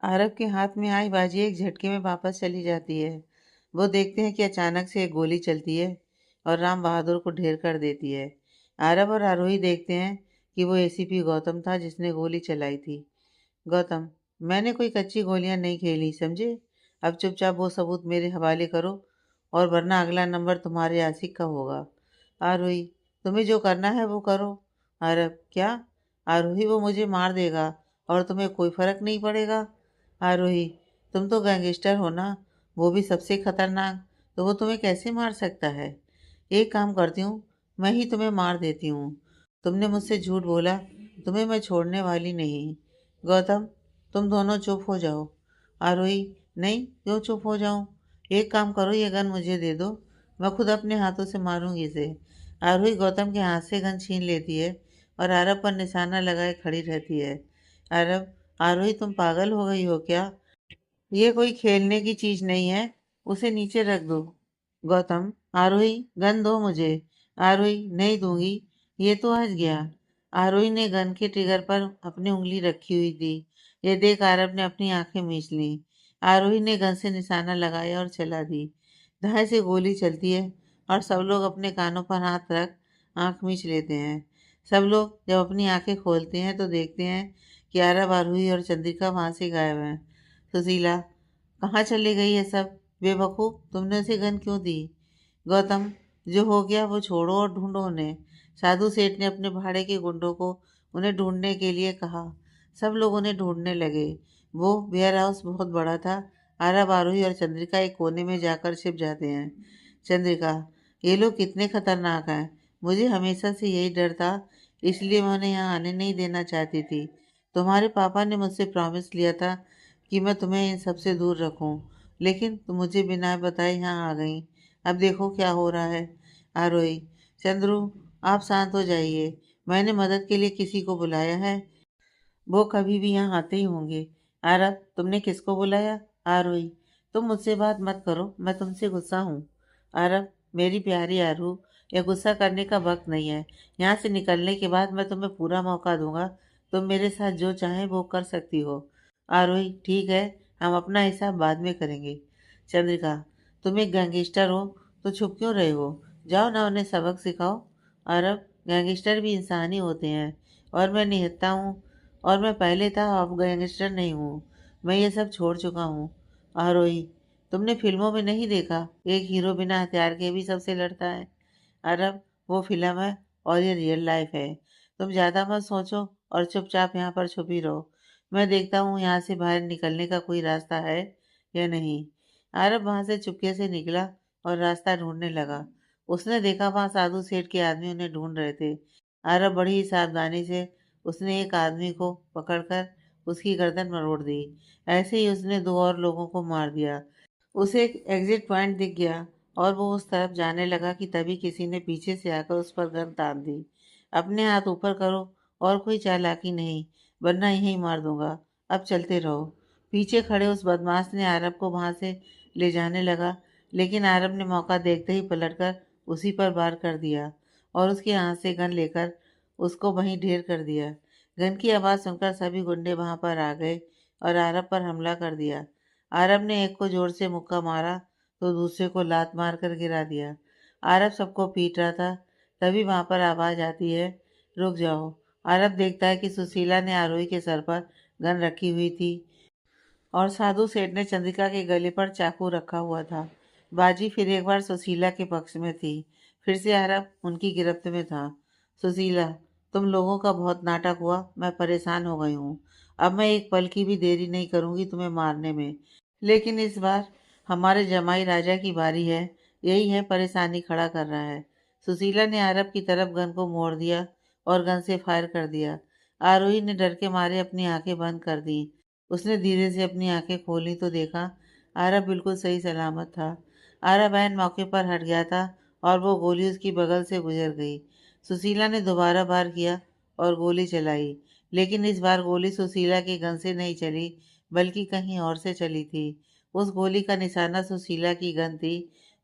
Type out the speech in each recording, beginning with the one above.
आरव के हाथ में आई बाजी एक झटके में वापस चली जाती है। वो देखते हैं कि अचानक से एक गोली चलती है और राम बहादुर को ढेर कर देती है। आरव और आरोही देखते हैं कि वो एसीपी गौतम था जिसने गोली चलाई थी। गौतम, मैंने कोई कच्ची गोलियां नहीं खेली, समझे? अब चुपचाप वो सबूत मेरे हवाले करो और वरना अगला नंबर तुम्हारे आशिक का होगा। आरोही, तुम्हें जो करना है वो करो। आरव, क्या? आरोही, वो मुझे मार देगा और तुम्हें कोई फर्क नहीं पड़ेगा। आरोही, तुम तो गैंगस्टर हो ना, वो भी सबसे खतरनाक, तो वो तुम्हें कैसे मार सकता है? एक काम करती हूँ, मैं ही तुम्हें मार देती हूँ। तुमने मुझसे झूठ बोला, तुम्हें मैं छोड़ने वाली नहीं। गौतम, तुम दोनों चुप हो जाओ। आरोही, नहीं, क्यों चुप हो जाऊं? एक काम करो, ये गन मुझे दे दो, मैं खुद अपने हाथों से मारूंगी इसे। आरोही गौतम के हाथ से गन छीन लेती है और आरव पर निशाना लगाए खड़ी रहती है। आरव, आरोही, तुम पागल हो गई हो क्या? ये कोई खेलने की चीज नहीं है, उसे नीचे रख दो। गौतम, आरोही, गन दो मुझे। आरोही, नहीं दूंगी, ये तो हंस गया। आरोही ने गन के ट्रिगर पर अपनी उंगली रखी हुई थी। ये देख आरव ने अपनी आंखें मीच ली। आरोही ने गन से निशाना लगाया और चला दी। धाए से गोली चलती है और सब लोग अपने कानों पर हाथ रख आंख मीच लेते हैं। सब लोग जब अपनी आंखें खोलते हैं तो देखते हैं कि आरव, आरोही और चंद्रिका वहां से गायब हैं। सुशीला, कहाँ चली गई है सब? बेवकूफ, तुमने उसे गन क्यों दी? गौतम, जो हो गया वो छोड़ो और ढूंढो उन्हें। साधु सेठ ने अपने भाड़े के गुंडों को उन्हें ढूंढने के लिए कहा। सब लोग उन्हें ढूंढने लगे। वो वेयर हाउस बहुत बड़ा था। आरव, आरोही और चंद्रिका एक कोने में जाकर छिप जाते हैं। चंद्रिका, ये लोग कितने खतरनाक हैं। मुझे हमेशा से यही डर था, इसलिए मैं उन्हें यहाँ आने नहीं देना चाहती थी। तुम्हारे पापा ने मुझसे प्रॉमिस लिया था कि मैं तुम्हें इन सबसे दूर रखूं, लेकिन तुम मुझे बिना बताए यहाँ आ गई। अब देखो क्या हो रहा है। आरोही, चंद्रू, आप शांत हो जाइए। मैंने मदद के लिए किसी को बुलाया है, वो कभी भी यहाँ आते ही होंगे। आरव, तुमने किसको बुलाया? आरोही, तुम मुझसे बात मत करो, मैं तुमसे गुस्सा हूँ। आरव, मेरी प्यारी आरू, यह गुस्सा करने का वक्त नहीं है। यहाँ से निकलने के बाद मैं तुम्हें पूरा मौका दूंगा। तुम मेरे साथ जो चाहे वो कर सकती हो। आरोही, ठीक है, हम अपना हिसाब बाद में करेंगे। चंद्रिका, तुम एक गैंगस्टर हो तो छुप क्यों रहे हो? जाओ ना, उन्हें सबक सिखाओ। आरव, गैंगस्टर भी इंसान ही होते हैं और मैं निहत्था हूँ, और मैं पहले था, अब गैंगस्टर नहीं हूँ। मैं ये सब छोड़ चुका हूँ। आरोही, तुमने फिल्मों में नहीं देखा एक हीरो बिना हथियार के भी सबसे लड़ता है? अरब, वो फिल्म है और ये रियल लाइफ है। तुम ज़्यादा मत सोचो और चुपचाप यहाँ पर छुपी रहो। मैं देखता हूँ यहाँ से बाहर निकलने का कोई रास्ता है या नहीं। अरब वहाँ से चुपके से निकला और रास्ता ढूंढने लगा। उसने देखा वहाँ साधु सेठ के आदमी उन्हें ढूंढ रहे थे। अरब बड़ी ही सावधानी से उसने एक आदमी को पकड़कर उसकी गर्दन मरोड़ दी। ऐसे ही उसने दो और लोगों को मार दिया। उसे एक एग्जिट पॉइंट दिख गया और वो उस तरफ जाने लगा कि तभी किसी ने पीछे से आकर उस पर गन तान दी। अपने हाथ ऊपर करो और कोई चालाकी नहीं, वरना यहीं मार दूंगा। अब चलते रहो। पीछे खड़े उस बदमाश ने आरब को वहां से ले जाने लगा, लेकिन आरब ने मौका देखते ही पलटकर उसी पर वार कर दिया और उसके हाथ से गन लेकर उसको वहीं ढेर कर दिया। गन की आवाज़ सुनकर सभी गुंडे वहां पर आ गए और आरब पर हमला कर दिया। आरब ने एक को जोर से मुक्का मारा तो दूसरे को लात मार कर गिरा दिया। आरब सबको पीट रहा था। तभी वहां पर आवाज आती है, रुक जाओ। आरब देखता है कि सुशीला ने आरोही के सर पर गन रखी हुई थी और साधु सेठ ने चंद्रिका के गले पर चाकू रखा हुआ था। बाजी फिर एक बार सुशीला के पक्ष में थी। फिर से आरब उनकी गिरफ्त में था। सुशीला, तुम लोगों का बहुत नाटक हुआ, मैं परेशान हो गई हूँ। अब मैं एक पल की भी देरी नहीं करूंगी तुम्हें मारने में। लेकिन इस बार हमारे जमाई राजा की बारी है, यही है परेशानी खड़ा कर रहा है। सुशीला ने आरब की तरफ गन को मोड़ दिया और गन से फायर कर दिया। आरोही ने डर के मारे अपनी आंखें बंद कर दी। उसने धीरे से अपनी आंखें खोली तो देखा आरब बिल्कुल सही सलामत था। आरब ऐन मौके पर हट गया था और वो गोली उसकी बगल से गुजर गई। सुशीला ने दोबारा वार किया और गोली चलाई, लेकिन इस बार गोली सुशीला के गन से नहीं चली, बल्कि कहीं और से चली थी। उस गोली का निशाना सुशीला की गन थी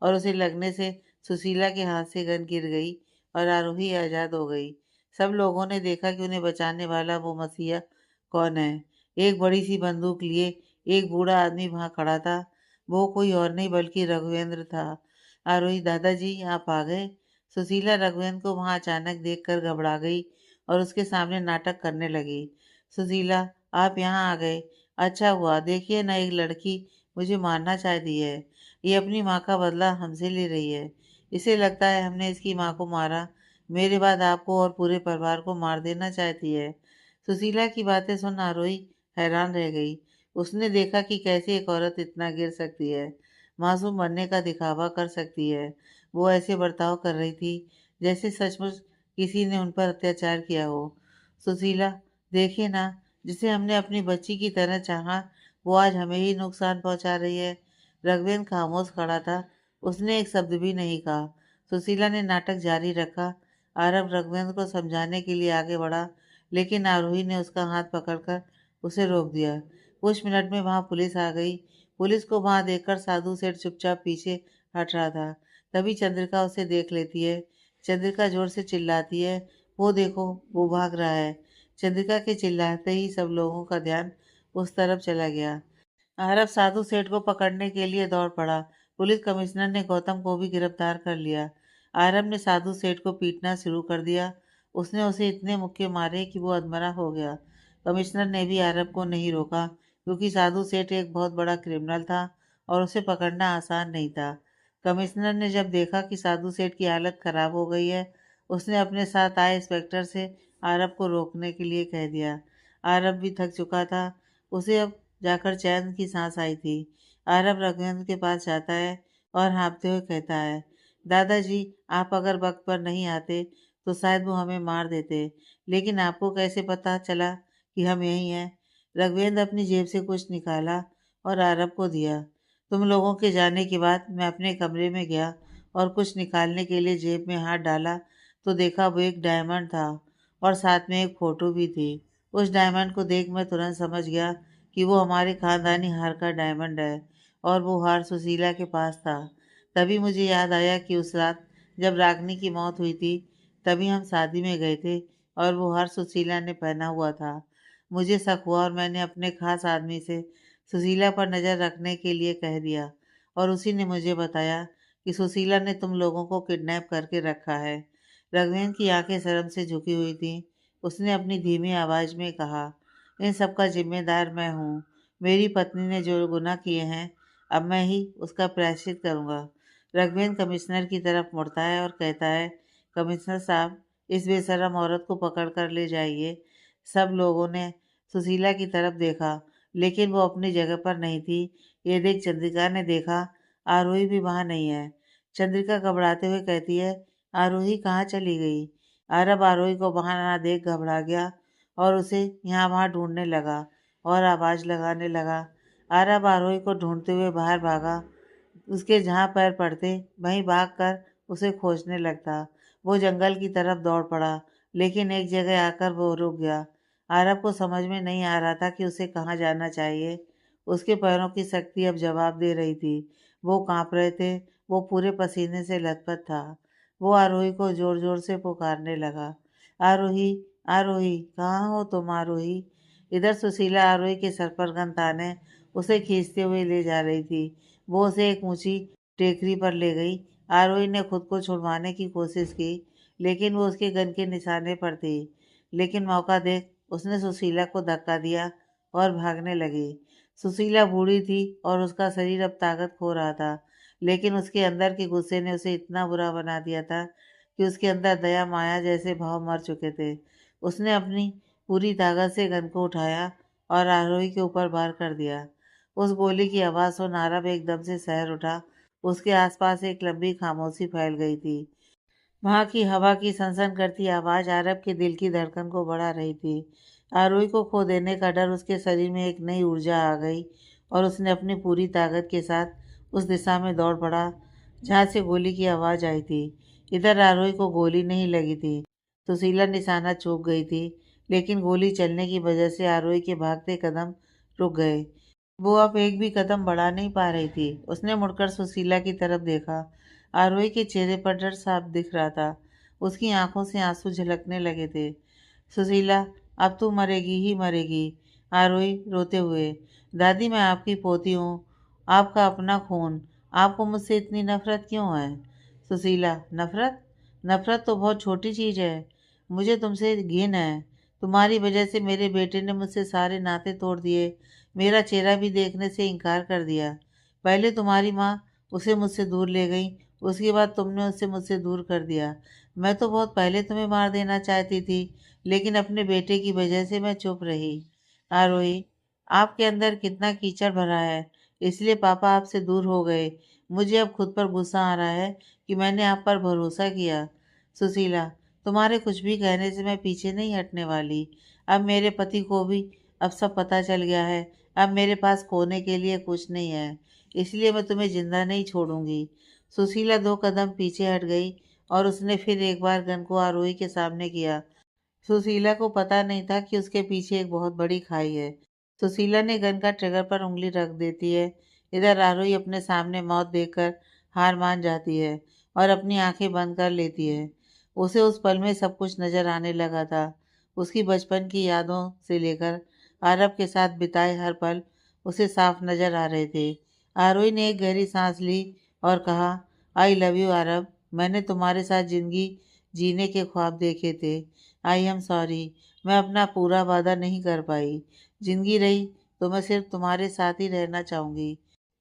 और उसे लगने से सुशीला के हाथ से गन गिर गई और आरोही आजाद हो गई। सब लोगों ने देखा कि उन्हें बचाने वाला वो मसीहा कौन है। एक बड़ी सी बंदूक लिए एक बूढ़ा आदमी वहां खड़ा था। वो कोई और नहीं बल्कि रघुवेंद्र था। आरोही, दादाजी आप आ गए। सुशीला रघुवेंद्र को वहां अचानक देखकर घबरा गई और उसके सामने नाटक करने लगी। सुशीला, आप यहाँ आ गए, अच्छा हुआ। देखिए ना, एक लड़की मुझे मारना चाहती है। ये अपनी माँ का बदला हमसे ले रही है। इसे लगता है हमने इसकी माँ को मारा, मेरे बाद आपको और पूरे परिवार को मार देना चाहती है। सुशीला की बातें सुन आरोही हैरान रह गई। उसने देखा कि कैसे एक औरत इतना गिर सकती है, मासूम बनने का दिखावा कर सकती है। वो ऐसे बर्ताव कर रही थी जैसे सचमुच किसी ने उन पर अत्याचार किया हो। सुशीला, देखिए ना, जिसे हमने अपनी बच्ची की तरह चाहा, वो आज हमें ही नुकसान पहुंचा रही है। रघुवेंद्र खामोश खड़ा था। उसने एक शब्द भी नहीं कहा। सुशीला ने नाटक जारी रखा। आरव रघुवेंद्र को समझाने के लिए आगे बढ़ा, लेकिन आरोही ने उसका हाथ पकड़कर उसे रोक दिया। कुछ मिनट में वहां पुलिस आ गई। पुलिस को वहां देखकर साधु सेठ चुपचाप पीछे हट रहा था। तभी चंद्रिका उसे देख लेती है। चंद्रिका जोर से चिल्लाती है, वो देखो, वो भाग रहा है। चंद्रिका के चिल्लाते ही सब लोगों का ध्यान उस तरफ चला गया। आरव साधु सेठ को पकड़ने के लिए दौड़ पड़ा। पुलिस कमिश्नर ने गौतम को भी गिरफ्तार कर लिया। आरव ने साधु सेठ को पीटना शुरू कर दिया। उसने उसे इतने मुक्के मारे कि वो अधमरा हो गया। कमिश्नर ने भी आरव को नहीं रोका, क्योंकि साधु सेठ एक बहुत बड़ा क्रिमिनल था और उसे पकड़ना आसान नहीं था। कमिश्नर ने जब देखा कि साधु सेठ की हालत खराब हो गई है, उसने अपने साथ आए इंस्पेक्टर से आरव को रोकने के लिए कह दिया। आरव भी थक चुका था। उसे अब जाकर चैन की सांस आई थी। आरव रघुवेंद्र के पास जाता है और हाँफते हुए कहता है, दादाजी, आप अगर वक्त पर नहीं आते तो शायद वो हमें मार देते। लेकिन आपको कैसे पता चला कि हम यहीं हैं? रघुवेंद्र अपनी जेब से कुछ निकाला और आरव को दिया। तुम लोगों के जाने के बाद मैं अपने कमरे में गया और कुछ निकालने के लिए जेब में हाथ डाला तो देखा वो एक डायमंड था और साथ में एक फोटो भी थी। उस डायमंड को देख मैं तुरंत समझ गया कि वो हमारे खानदानी हार का डायमंड है और वो हार सुशीला के पास था। तभी मुझे याद आया कि उस रात जब रागनी की मौत हुई थी, तभी हम शादी में गए थे और वो हार सुशीला ने पहना हुआ था। मुझे शक हुआ और मैंने अपने खास आदमी से सुशीला पर नज़र रखने के लिए कह दिया और उसी ने मुझे बताया कि सुशीला ने तुम लोगों को किडनैप करके रखा है। रघुवेंद्र की आंखें शर्म से झुकी हुई थीं। उसने अपनी धीमी आवाज में कहा, इन सब का जिम्मेदार मैं हूँ। मेरी पत्नी ने जो गुनाह किए हैं, अब मैं ही उसका प्रायश्चित करूँगा। रघुवेंद्र कमिश्नर की तरफ मुड़ता है और कहता है, कमिश्नर साहब, इस बेशर्म औरत को पकड़ कर ले जाइए। सब लोगों ने सुशीला की तरफ देखा, लेकिन वो अपनी जगह पर नहीं थी। ये देख चंद्रिका ने देखा, आरोही भी वहाँ नहीं है। चंद्रिका घबराते हुए कहती है, आरोही कहाँ चली गई? आरब आरोही को वहाँ ना देख घबरा गया और उसे यहाँ वहाँ ढूंढने लगा और आवाज़ लगाने लगा। अरब आरोही को ढूंढते हुए बाहर भागा। उसके जहाँ पैर पड़ते वहीं भागकर उसे खोजने लगता। वो जंगल की तरफ दौड़ पड़ा, लेकिन एक जगह आकर वो रुक गया। आरब को समझ में नहीं आ रहा था कि उसे कहाँ जाना चाहिए। उसके पैरों की शक्ति अब जवाब दे रही थी। वो कांप रहे थे। वो पूरे पसीने से लथपथ था। वो आरोही को जोर जोर से पुकारने लगा, आरोही, आरोही, कहाँ हो तुम आरोही? इधर सुशीला आरोही के सर पर गन ताने उसे खींचते हुए ले जा रही थी। वो उसे एक ऊंची टेकरी पर ले गई। आरोही ने खुद को छुड़वाने की कोशिश की, लेकिन वो उसके गन के निशाने पर थी। लेकिन मौका देख उसने सुशीला को धक्का दिया और भागने लगी। सुशीला बूढ़ी थी और उसका शरीर अब ताकत खो रहा था, लेकिन उसके अंदर के गुस्से ने उसे इतना बुरा बना दिया था कि उसके अंदर दया माया जैसे भाव मर चुके थे। उसने अपनी पूरी ताकत से गन को उठाया और आरोही के ऊपर वार कर दिया। उस गोली की आवाज़ सुन आरब एकदम से सहर उठा। उसके आसपास एक लंबी खामोशी फैल गई थी। वहां की हवा की सनसन करती आवाज़ आरब के दिल की धड़कन को बढ़ा रही थी। आरोही को खो देने का डर उसके शरीर में एक नई ऊर्जा आ गई और उसने अपनी पूरी ताकत के साथ उस दिशा में दौड़ पड़ा जहाँ से गोली की आवाज़ आई थी। इधर आरोही को गोली नहीं लगी थी। सुशीला निशाना चूक गई थी, लेकिन गोली चलने की वजह से आरोही के भागते कदम रुक गए। वो अब एक भी कदम बढ़ा नहीं पा रही थी। उसने मुड़कर सुशीला की तरफ देखा। आरोही के चेहरे पर डर साफ दिख रहा था। उसकी आंखों से आंसू झलकने लगे थे। सुशीला, अब तू मरेगी ही मरेगी। आरोही रोते हुए। दादी, मैं आपकी पोती हूँ, आपका अपना खून। आपको मुझसे इतनी नफरत क्यों है? सुशीला, नफरत? नफरत तो बहुत छोटी चीज है। मुझे तुमसे घिन है। तुम्हारी वजह से मेरे बेटे ने मुझसे सारे नाते तोड़ दिए, मेरा चेहरा भी देखने से इनकार कर दिया। पहले तुम्हारी माँ उसे मुझसे दूर ले गई, उसके बाद तुमने उसे मुझसे दूर कर दिया। मैं तो बहुत पहले तुम्हें मार देना चाहती थी, लेकिन अपने बेटे की वजह से मैं चुप रही। आरोही, आपके अंदर कितना कीचड़ भरा है, इसलिए पापा आपसे दूर हो गए। मुझे अब खुद पर गुस्सा आ रहा है कि मैंने आप पर भरोसा किया। सुशीला, तुम्हारे कुछ भी कहने से मैं पीछे नहीं हटने वाली। अब मेरे पति को भी अब सब पता चल गया है। अब मेरे पास खोने के लिए कुछ नहीं है, इसलिए मैं तुम्हें जिंदा नहीं छोड़ूंगी। सुशीला 2 कदम पीछे हट गई और उसने फिर एक बार गन को आरोही के सामने किया। सुशीला को पता नहीं था कि उसके पीछे एक बहुत बड़ी खाई है। सुशीला ने गन का ट्रिगर पर उंगली रख देती है। इधर आरोही अपने सामने मौत देखकर हार मान जाती है और अपनी आंखें बंद कर लेती है। उसे उस पल में सब कुछ नजर आने लगा था। उसकी बचपन की यादों से लेकर आरब के साथ बिताए हर पल उसे साफ नजर आ रहे थे। आरोही ने एक गहरी सांस ली और कहा, आई लव यू आरब। मैंने तुम्हारे साथ जिंदगी जीने के ख्वाब देखे थे। आई एम सॉरी, मैं अपना पूरा वादा नहीं कर पाई। जिंदगी रही तो मैं सिर्फ तुम्हारे साथ ही रहना चाहूंगी।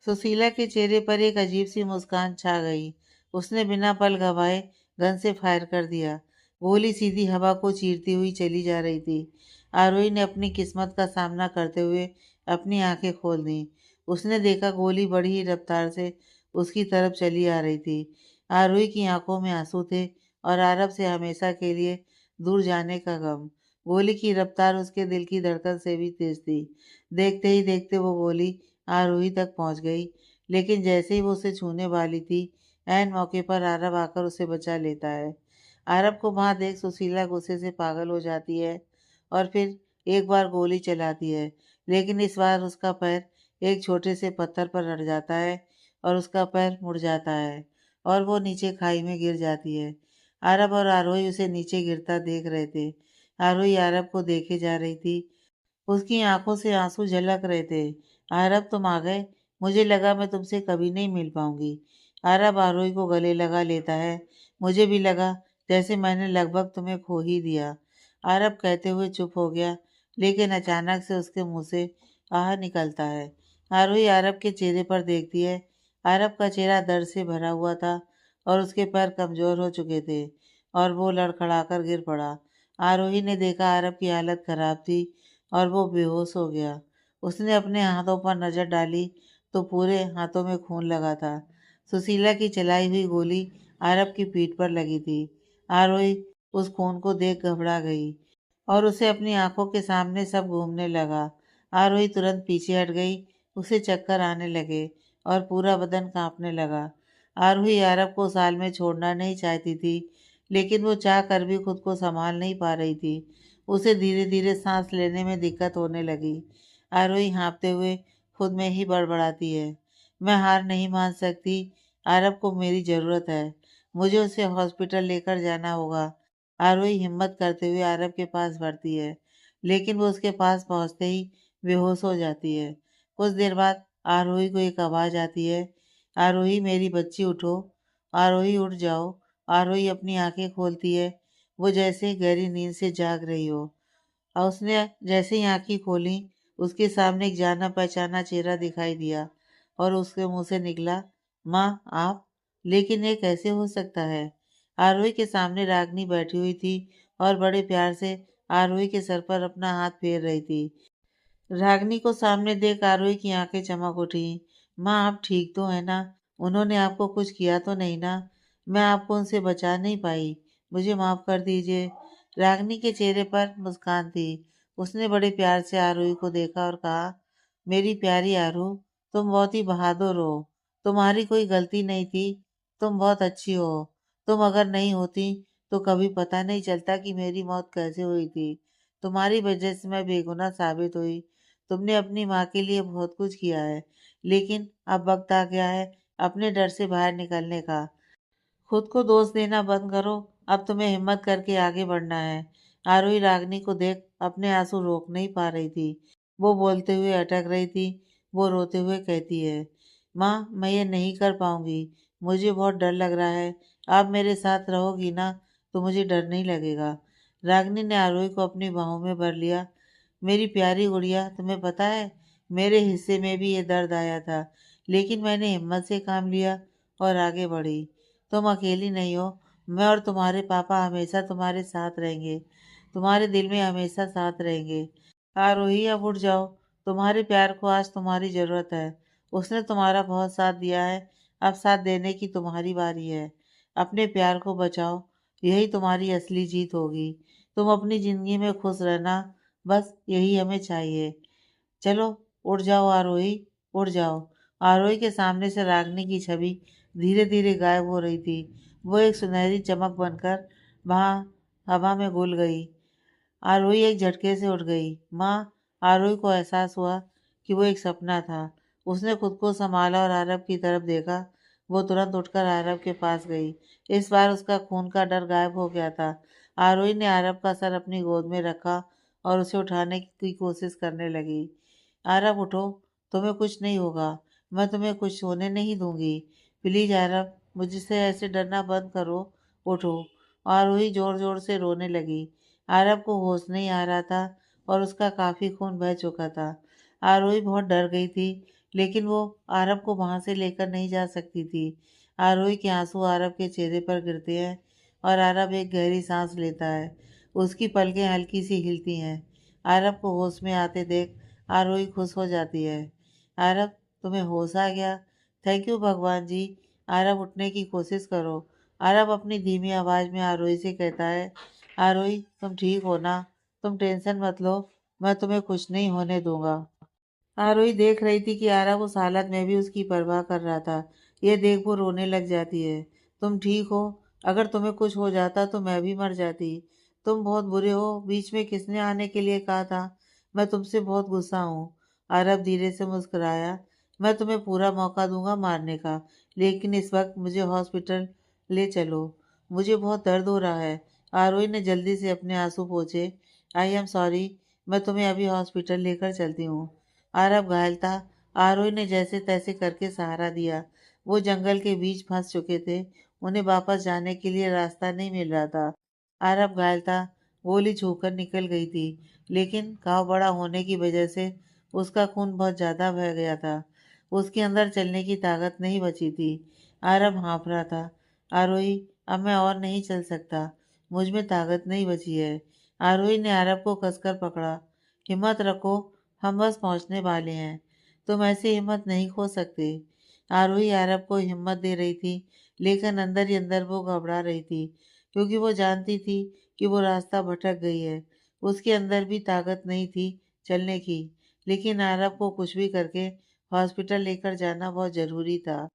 सुशीला के चेहरे पर एक अजीब सी मुस्कान छा गई। उसने बिना पल गवाए गन से फायर कर दिया। गोली सीधी हवा को चीरती हुई चली जा रही थी। आरोही ने अपनी किस्मत का सामना करते हुए अपनी आंखें खोल दी। उसने देखा गोली बड़ी ही रफ्तार से उसकी तरफ चली आ रही थी। आरोही की आंखों में आंसू थे और आरब से हमेशा के लिए दूर जाने का गम। गोली की रफ्तार उसके दिल की धड़कन से भी तेज थी। देखते ही देखते वो गोली आरोही तक पहुंच गई, लेकिन जैसे ही वो उसे छूने वाली थी, ऐन मौके पर आरब आकर उसे बचा लेता है। आरब को वहां देख सुशीला गुस्से से पागल हो जाती है और फिर एक बार गोली चलाती है, लेकिन इस बार उसका पैर एक छोटे से पत्थर पर अड़ जाता है और उसका पैर मुड़ जाता है और वो नीचे खाई में गिर जाती है। आरब और आरोही उसे नीचे गिरता देख रहे थे। आरोही आरब को देखे जा रही थी। उसकी आंखों से आंसू झलक रहे थे। आरब, तुम आ गए। मुझे लगा मैं तुमसे कभी नहीं मिल पाऊंगी। आरब आरोही को गले लगा लेता है। मुझे भी लगा जैसे मैंने लगभग तुम्हें खो ही दिया। आरब कहते हुए चुप हो गया, लेकिन अचानक से उसके मुंह से आह निकलता है। आरोही आरब के चेहरे पर देखती है। आरब का चेहरा दर्द से भरा हुआ था और उसके पैर कमजोर हो चुके थे और वो लड़खड़ाकर गिर पड़ा। आरोही ने देखा आरब की हालत खराब थी और वो बेहोश हो गया। उसने अपने हाथों पर नजर डाली तो पूरे हाथों में खून लगा था। सुशीला की चलाई हुई गोली आरब की पीठ पर लगी थी। आरोही उस खून को देख घबरा गई और उसे अपनी आंखों के सामने सब घूमने लगा। आरोही तुरंत पीछे हट गई। उसे चक्कर आने लगे और पूरा बदन कांपने लगा। आरोही अरब को साल में छोड़ना नहीं चाहती थी, लेकिन वो चाह कर भी खुद को संभाल नहीं पा रही थी। उसे धीरे धीरे सांस लेने में दिक्कत होने लगी। आरोही हाँफते हुए खुद में ही बड़बड़ाती है, मैं हार नहीं मान सकती। अरब को मेरी ज़रूरत है। मुझे उसे हॉस्पिटल लेकर जाना होगा। आरोही हिम्मत करते हुए अरब के पास बढ़ती है, लेकिन वो उसके पास पहुंचते ही बेहोश हो जाती है। कुछ देर बाद आरोही को एक आवाज़ आती है, आरोही मेरी बच्ची उठो। आरोही उठ जाओ। आरोही अपनी आंखें खोलती है। वो जैसे गहरी नींद से जाग रही हो और उसने जैसे ही आंखें खोली, उसके सामने एक जाना पहचाना चेहरा दिखाई दिया और उसके मुंह से निकला, माँ आप? लेकिन ये कैसे हो सकता है? आरोही के सामने रागनी बैठी हुई थी और बड़े प्यार से आरोही के सर पर अपना हाथ फेर रही थी। रागिनी को सामने देख आरोही की आंखें चमक उठी। माँ आप ठीक तो है ना? उन्होंने आपको कुछ किया तो नहीं ना? मैं आपको उनसे बचा नहीं पाई, मुझे माफ कर दीजिए। रागिनी के चेहरे पर मुस्कान थी। उसने बड़े प्यार से आरोही को देखा और कहा, मेरी प्यारी आरू, तुम बहुत ही बहादुर हो। तुम्हारी कोई गलती नहीं थी। तुम बहुत अच्छी हो। तुम अगर नहीं होती तो कभी पता नहीं चलता कि मेरी मौत कैसे हुई थी। तुम्हारी वजह से मैं बेगुनाह साबित हुई। तुमने अपनी माँ के लिए बहुत कुछ किया है, लेकिन अब वक्त आ गया है अपने डर से बाहर निकलने का। खुद को दोष देना बंद करो। अब तुम्हें हिम्मत करके आगे बढ़ना है। आरोही रागनी को देख अपने आंसू रोक नहीं पा रही थी। वो बोलते हुए अटक रही थी। वो रोते हुए कहती है, माँ मैं ये नहीं कर पाऊंगी, मुझे बहुत डर लग रहा है। आप मेरे साथ रहोगी ना तो मुझे डर नहीं लगेगा। रागिनी ने आरोही को अपनी बाहों में भर लिया। मेरी प्यारी गुड़िया, तुम्हें पता है मेरे हिस्से में भी ये दर्द आया था, लेकिन मैंने हिम्मत से काम लिया और आगे बढ़ी। तुम अकेली नहीं हो, मैं और तुम्हारे पापा हमेशा तुम्हारे साथ रहेंगे, तुम्हारे दिल में हमेशा साथ रहेंगे। आरोही अब उठ जाओ, तुम्हारे प्यार को आज तुम्हारी जरूरत है। उसने तुम्हारा बहुत साथ दिया है, अब साथ देने की तुम्हारी बारी है। अपने प्यार को बचाओ, यही तुम्हारी असली जीत होगी। तुम अपनी जिंदगी में खुश रहना, बस यही हमें चाहिए। चलो उठ जाओ आरोही, उठ जाओ। आरोही के सामने से रागिनी की छवि धीरे धीरे गायब हो रही थी। वो एक सुनहरी चमक बनकर वहां हवा में घुल गई। आरोही एक झटके से उठ गई। माँ, आरोही को एहसास हुआ कि वो एक सपना था। उसने खुद को संभाला और आरब की तरफ देखा। वो तुरंत उठकर आरब के पास गई। इस बार उसका खून का डर गायब हो गया था। आरोही ने आरब का सर अपनी गोद में रखा और उसे उठाने की कोशिश करने लगी। आरब उठो, तुम्हें कुछ नहीं होगा, मैं तुम्हें कुछ होने नहीं दूंगी। प्लीज आरब, मुझसे ऐसे डरना बंद करो, उठो। आरोही जोर जोर से रोने लगी। आरब को होश नहीं आ रहा था और उसका काफी खून बह चुका था। आरोही बहुत डर गई थी, लेकिन वो आरब को वहां से लेकर नहीं जा सकती थी। आरोही के आंसू आरब के चेहरे पर गिरते हैं और आरब एक गहरी सांस लेता है। उसकी पलकें हल्की सी हिलती हैं। आरब को होश में आते देख आरोही खुश हो जाती है। आरब, तुम्हें होश आ गया, थैंक यू भगवान जी। आरब उठने की कोशिश करो। आरब अपनी धीमी आवाज में आरोही से कहता है, आरोही तुम ठीक हो ना, तुम टेंशन मत लो, मैं तुम्हें कुछ नहीं होने दूंगा। आरोही देख रही थी कि आरव उस हालत में भी उसकी परवाह कर रहा था। ये देख वो रोने लग जाती है। तुम ठीक हो, अगर तुम्हें कुछ हो जाता तो मैं भी मर जाती। तुम बहुत बुरे हो, बीच में किसने आने के लिए कहा था? मैं तुमसे बहुत गुस्सा हूँ। आरव धीरे से मुस्कुराया। मैं तुम्हें पूरा मौका दूंगा मारने का, लेकिन इस वक्त मुझे हॉस्पिटल ले चलो, मुझे बहुत दर्द हो रहा है। आरोही ने जल्दी से अपने आंसू पोंछे। आई एम सॉरी, मैं तुम्हें अभी हॉस्पिटल लेकर चलती हूँ। आरव घायल था। आरोही ने जैसे तैसे करके सहारा दिया। वो जंगल के बीच फंस चुके थे। उन्हें वापस जाने के लिए रास्ता नहीं मिल रहा था। आरव घायल था। गोली छूकर निकल गई थी, लेकिन घाव बड़ा होने की वजह से उसका खून बहुत ज्यादा बह गया था। उसके अंदर चलने की ताकत नहीं बची थी। आरव हाँफ रहा था। आरोही, अब मैं और नहीं चल सकता, मुझ में ताकत नहीं बची है। आरोही ने आरव को कसकर पकड़ा। हिम्मत रखो, हम बस पहुंचने वाले हैं, तुम ऐसी हिम्मत नहीं खो सकते। आरोही अरब को हिम्मत दे रही थी, लेकिन अंदर ही अंदर वो घबरा रही थी, क्योंकि वो जानती थी कि वो रास्ता भटक गई है। उसके अंदर भी ताकत नहीं थी चलने की, लेकिन अरब को कुछ भी करके हॉस्पिटल लेकर जाना बहुत जरूरी था।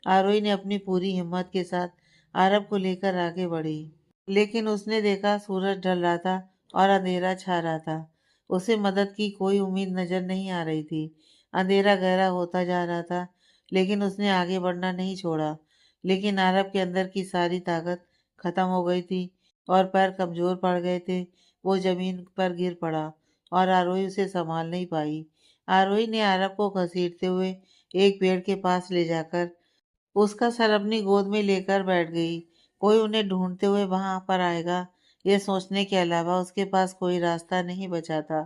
आरोही ने अपनी पूरी हिम्मत के साथ अरब को लेकर आगे बढ़ी, लेकिन उसने देखा सूरज ढल रहा था और अंधेरा छा रहा था। उसे मदद की कोई उम्मीद नजर नहीं आ रही थी। अंधेरा गहरा होता जा रहा था, लेकिन उसने आगे बढ़ना नहीं छोड़ा। लेकिन आरब के अंदर की सारी ताकत खत्म हो गई थी और पैर कमजोर पड़ गए थे। वो जमीन पर गिर पड़ा और आरोही उसे संभाल नहीं पाई। आरोही ने आरब को घसीटते हुए एक पेड़ के पास ले जाकर उसका सर अपनी गोद में लेकर बैठ गई। कोई उन्हें ढूंढते हुए वहां पर आएगा, यह सोचने के अलावा उसके पास कोई रास्ता नहीं बचा था।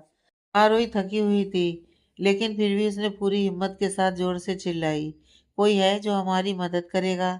आरोही थकी हुई थी, लेकिन फिर भी उसने पूरी हिम्मत के साथ जोर से चिल्लाई, कोई है जो हमारी मदद करेगा?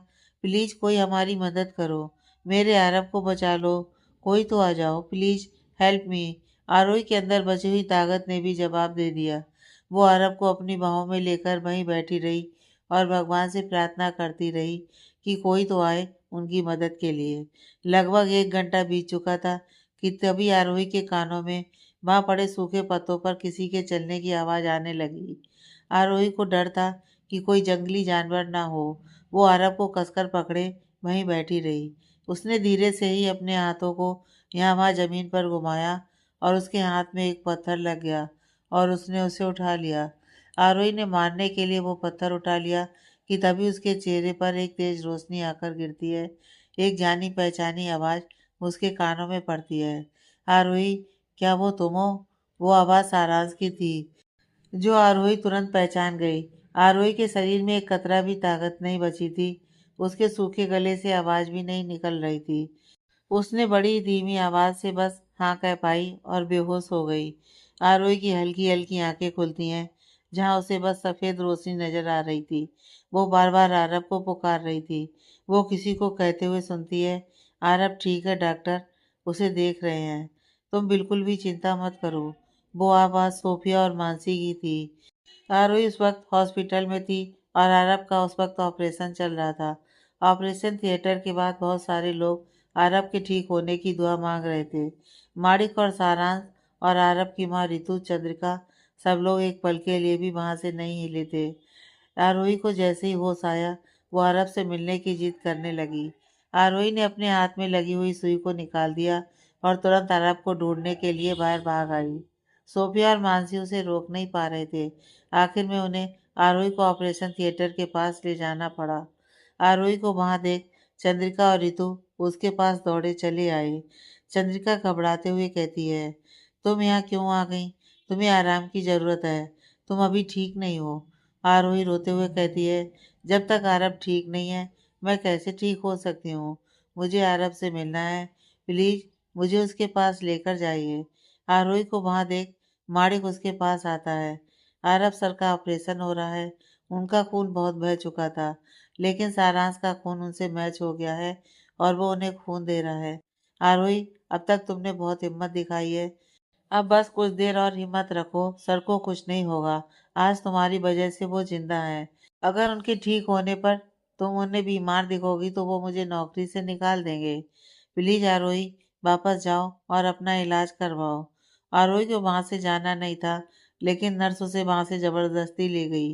प्लीज कोई हमारी मदद करो, मेरे आरब को बचा लो, कोई तो आ जाओ, प्लीज हेल्प मी। आरोही के अंदर बची हुई ताकत ने भी जवाब दे दिया। वो आरब को अपनी बाहों में लेकर वहीं बैठी रही और भगवान से प्रार्थना करती रही कि कोई तो आए उनकी मदद के लिए। लगभग 1 घंटा बीत चुका था कि तभी आरोही के कानों में वहां पड़े सूखे पत्तों पर किसी के चलने की आवाज आने लगी। आरोही को डर था कि कोई जंगली जानवर ना हो। वो अरब को कसकर पकड़े वहीं बैठी रही। उसने धीरे से ही अपने हाथों को यहाँ वहां जमीन पर घुमाया और उसके हाथ में एक पत्थर लग गया और उसने उसे उठा लिया। आरोही ने मारने के लिए वो पत्थर उठा लिया कि तभी उसके चेहरे पर एक तेज रोशनी आकर गिरती है। एक जानी पहचानी आवाज उसके कानों में पड़ती है, आरोही, क्या वो तुम हो? वो आवाज सारांश की थी। जो आरोही तुरंत पहचान गई। आरोही के शरीर में एक कतरा भी ताकत नहीं बची थी। उसके सूखे गले से आवाज भी नहीं निकल रही थी। उसने बड़ी धीमी आवाज से बस हाँ कह पाई और बेहोश हो गई। आरोही की हल्की हल्की आंखें खुलती हैं, जहां उसे बस सफेद रोशनी नजर आ रही थी। वो बार बार आरब को पुकार रही थी। वो किसी को कहते हुए सुनती है, आरब ठीक है डॉक्टर, उसे देख रहे हैं। तुम बिल्कुल भी चिंता मत करो। वो आवाज सोफिया और मानसी की थी। आरोही उस वक्त हॉस्पिटल में थी और आरब का उस वक्त ऑपरेशन चल रहा था। ऑपरेशन थिएटर के बाद बहुत सारे लोग आरब के ठीक होने की दुआ मांग रहे थे। माणिक और सारांश और आरब की माँ रितु चंद्रिका, सब लोग एक पल के लिए भी वहां से नहीं हिले थे। आरोही को जैसे ही होश आया, वो अरब से मिलने की जिद करने लगी। आरोही ने अपने हाथ में लगी हुई सुई को निकाल दिया और तुरंत अरब को ढूंढने के लिए बाहर भाग आई। सोफिया और मानसी उसे रोक नहीं पा रहे थे। आखिर में उन्हें आरोही को ऑपरेशन थिएटर के पास ले जाना पड़ा। आरोही को वहां देख चंद्रिका और रितु उसके पास दौड़े चले आए। चंद्रिका घबराते हुए कहती है, तुम यहाँ क्यों आ गई? तुम्हें आराम की जरूरत है। तुम अभी ठीक नहीं हो। आरोही रोते हुए कहती है, जब तक आरब ठीक नहीं है, मैं कैसे ठीक हो सकती हूँ? मुझे आरब से मिलना है। प्लीज मुझे उसके पास लेकर जाइए। आरोही को वहां देख माणिक उसके पास आता है। आरब सर का ऑपरेशन हो रहा है। उनका खून बहुत बह चुका था, लेकिन सारांश का खून उनसे मैच हो गया है और वो उन्हें खून दे रहा है। आरोही, अब तक तुमने बहुत हिम्मत दिखाई है। अब बस कुछ देर और हिम्मत रखो, सर को कुछ नहीं होगा। आज तुम्हारी वजह से वो जिंदा है। अगर उनके ठीक होने पर तुम उन्हें बीमार दिखोगी तो वो मुझे नौकरी से निकाल देंगे। प्लीज आरोही, वापस जाओ और अपना इलाज करवाओ। आरोही को वहां से जाना नहीं था, लेकिन नर्स उसे वहां से जबरदस्ती ले गई।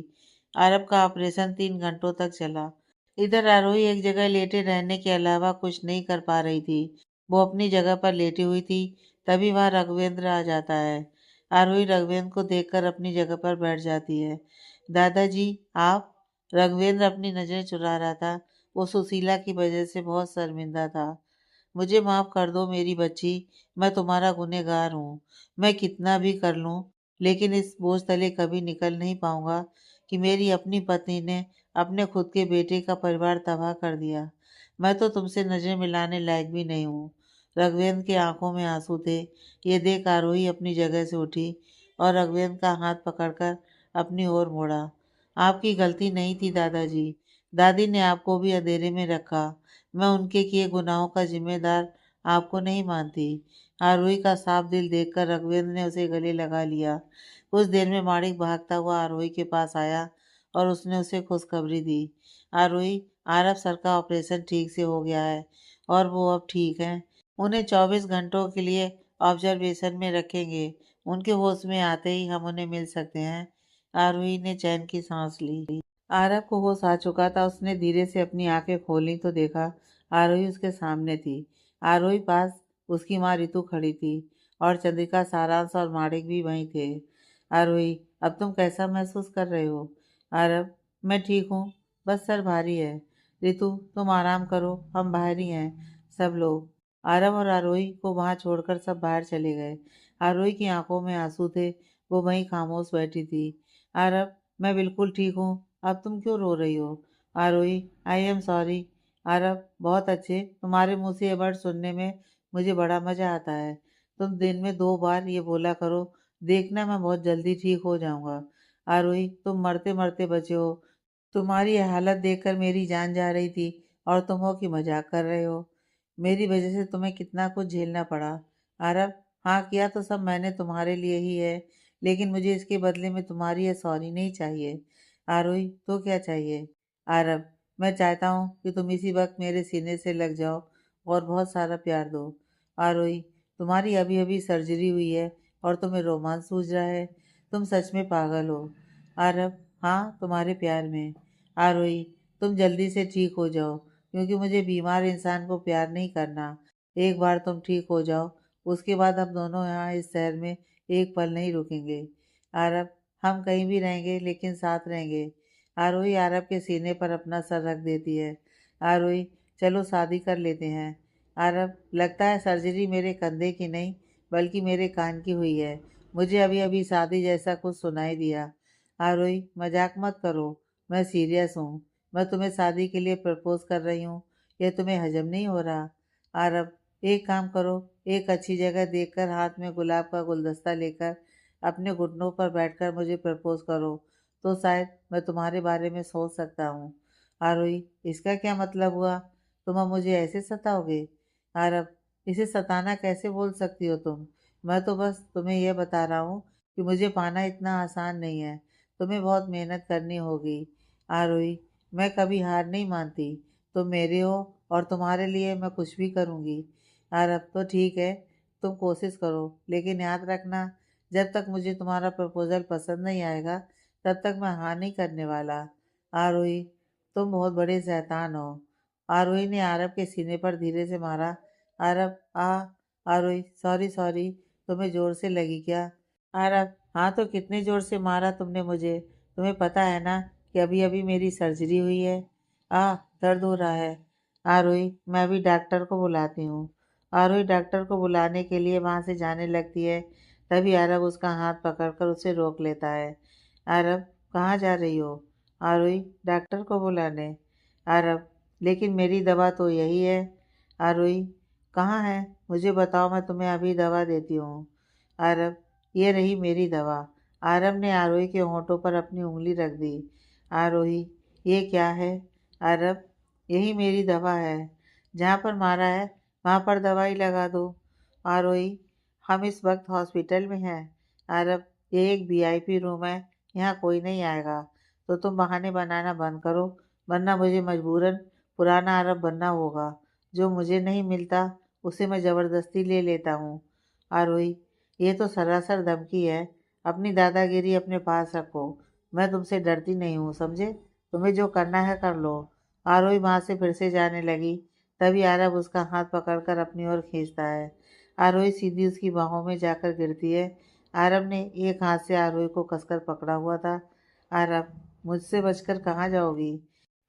अरब का ऑपरेशन 3 घंटों तक चला। इधर आरोही एक जगह लेटे रहने के अलावा कुछ नहीं कर पा रही थी। वो अपनी जगह पर लेटी हुई थी, तभी वहां रघुवेंद्र आ जाता है। आरोही रघुवेंद्र को देखकर अपनी जगह पर बैठ जाती है। दादाजी, आप? रघुवेंद्र अपनी नजरें चुरा रहा था। वो सुशीला की वजह से बहुत शर्मिंदा था। मुझे माफ कर दो मेरी बच्ची, मैं तुम्हारा गुनहगार हूँ। मैं कितना भी कर लूँ, लेकिन इस बोझ तले कभी निकल नहीं पाऊंगा कि मेरी अपनी पत्नी ने अपने खुद के बेटे का परिवार तबाह कर दिया। मैं तो तुमसे नजरें मिलाने लायक भी नहीं हूँ। रघुवेंद्र की आंखों में आंसू थे। ये देख आरोही अपनी जगह से उठी और रघुवेंद्र का हाथ पकड़कर अपनी ओर मोड़ा। आपकी गलती नहीं थी दादाजी। दादी ने आपको भी अंधेरे में रखा। मैं उनके किए गुनाहों का जिम्मेदार आपको नहीं मानती। आरोही का साफ दिल देखकर रघुवेंद्र ने उसे गले लगा लिया। कुछ देर में माणिक भागता हुआ आरोही के पास आया और उसने उसे खुशखबरी दी। आरोही, आरब सर का ऑपरेशन ठीक से हो गया है और वो अब ठीक है। उन्हें 24 घंटों के लिए ऑब्जर्वेशन में रखेंगे। उनके होश में आते ही हम उन्हें मिल सकते हैं। आरोही ने चैन की सांस ली। आरब को होश आ चुका था। उसने धीरे से अपनी आंखें खोली तो देखा आरोही उसके सामने थी। आरोही पास उसकी माँ रितु खड़ी थी और चंद्रिका, सारांश और माणिक भी वहीं थे। आरोही, अब तुम कैसा महसूस कर रहे हो? आरब, मैं ठीक हूँ, बस सर भारी है। रितु, तुम आराम करो, हम बाहर ही हैं। सब लोग आरब और आरोही को वहां छोड़कर सब बाहर चले गए। आरोही की आंखों में आंसू थे। वो वहीं खामोश बैठी थी। आरब, मैं बिल्कुल ठीक हूँ, अब तुम क्यों रो रही हो? आरोही, आई एम सॉरी। आरब, बहुत अच्छे, तुम्हारे मुंह से ये वर्ड सुनने में मुझे बड़ा मजा आता है। तुम दिन में 2 बार ये बोला करो, देखना मैं बहुत जल्दी ठीक हो जाऊंगा। आरोही, तुम मरते मरते बचे हो। तुम्हारी ये हालत देखकर मेरी जान जा रही थी और तुम हो कि मजाक कर रहे हो। मेरी वजह से तुम्हें कितना कुछ झेलना पड़ा। आरब, हाँ किया तो सब मैंने तुम्हारे लिए ही है, लेकिन मुझे इसके बदले में तुम्हारी ये सॉरी नहीं चाहिए। आरोही, तो क्या चाहिए? आरब, मैं चाहता हूँ कि तुम इसी वक्त मेरे सीने से लग जाओ और बहुत सारा प्यार दो। आरोही, तुम्हारी अभी अभी सर्जरी हुई है और तुम्हें रोमांस सूझ रहा है? तुम सच में पागल हो। आरब, हाँ, तुम्हारे प्यार में। आरोही, तुम जल्दी से ठीक हो जाओ, क्योंकि मुझे बीमार इंसान को प्यार नहीं करना। एक बार तुम ठीक हो जाओ, उसके बाद हम दोनों यहाँ इस शहर में एक पल नहीं रुकेंगे। आरब, हम कहीं भी रहेंगे लेकिन साथ रहेंगे। आरोही आरब के सीने पर अपना सर रख देती है। आरोही, चलो शादी कर लेते हैं। आरब, लगता है सर्जरी मेरे कंधे की नहीं बल्कि मेरे कान की हुई है मुझे अभी अभी शादी जैसा कुछ सुनाई दिया। आरोही, मजाक मत करो, मैं सीरियस हूँ। मैं तुम्हें शादी के लिए प्रपोज कर रही हूँ। यह तुम्हें हजम नहीं हो रहा? आरब, एक काम करो, एक अच्छी जगह देखकर हाथ में गुलाब का गुलदस्ता लेकर अपने घुटनों पर बैठकर मुझे प्रपोज करो, तो शायद मैं तुम्हारे बारे में सोच सकता हूँ। आरोही, इसका क्या मतलब हुआ? तुम अब मुझे ऐसे सताओगे? आरब, इसे सताना कैसे बोल सकती हो तुम? मैं तो बस तुम्हें यह बता रहा हूँ कि मुझे पाना इतना आसान नहीं है। तुम्हें बहुत मेहनत करनी होगी। आरोही, मैं कभी हार नहीं मानती। तुम मेरे हो और तुम्हारे लिए मैं कुछ भी करूँगी। आरब, तो ठीक है, तुम कोशिश करो, लेकिन याद रखना, जब तक मुझे तुम्हारा प्रपोजल पसंद नहीं आएगा तब तक मैं हाँ नहीं करने वाला। आरोही, तुम बहुत बड़े शैतान हो। आरोही ने आरब के सीने पर धीरे से मारा। आरब, आरोही, सॉरी सॉरी, तुम्हें जोर से लगी क्या? आरब, हाँ तो कितने जोर से मारा तुमने मुझे? तुम्हें पता है ना कि अभी अभी मेरी सर्जरी हुई है। दर्द हो रहा है। आरोही, मैं अभी डॉक्टर को बुलाती हूँ। आरोही डॉक्टर को बुलाने के लिए वहां से जाने लगती है। तभी आरब उसका हाथ पकड़कर उसे रोक लेता है। आरब, कहाँ जा रही हो? आरोही, डॉक्टर को बुलाने। आरब, लेकिन मेरी दवा तो यही है। आरोही, कहाँ है? मुझे बताओ, मैं तुम्हें अभी दवा देती हूँ। आरब, ये रही मेरी दवा। आरब ने आरोही के होंठों पर अपनी उंगली रख दी। आरोही, ये क्या है? आरब, यही मेरी दवा है। जहाँ पर मारा है वहाँ पर दवाई लगा दो। आरोही, हम इस वक्त हॉस्पिटल में हैं। आरब, ये एक वीआईपी रूम है, यहाँ कोई नहीं आएगा। तो तुम बहाने बनाना बंद करो, वरना मुझे मजबूरन पुराना अरब बनना होगा। जो मुझे नहीं मिलता उसे मैं ज़बरदस्ती ले लेता हूँ। आरोही, ये तो सरासर धमकी है। अपनी दादागिरी अपने पास रखो। मैं तुमसे डरती नहीं हूँ, समझे? तुम्हें जो करना है कर लो। आरोही वहाँ से फिर से जाने लगी। तभी आरब उसका हाथ पकड़कर अपनी ओर खींचता है। आरोही सीधी उसकी बाहों में जाकर गिरती है। आरब ने एक हाथ से आरोही को कसकर पकड़ा हुआ था। आरब, मुझसे बचकर कहाँ जाओगी?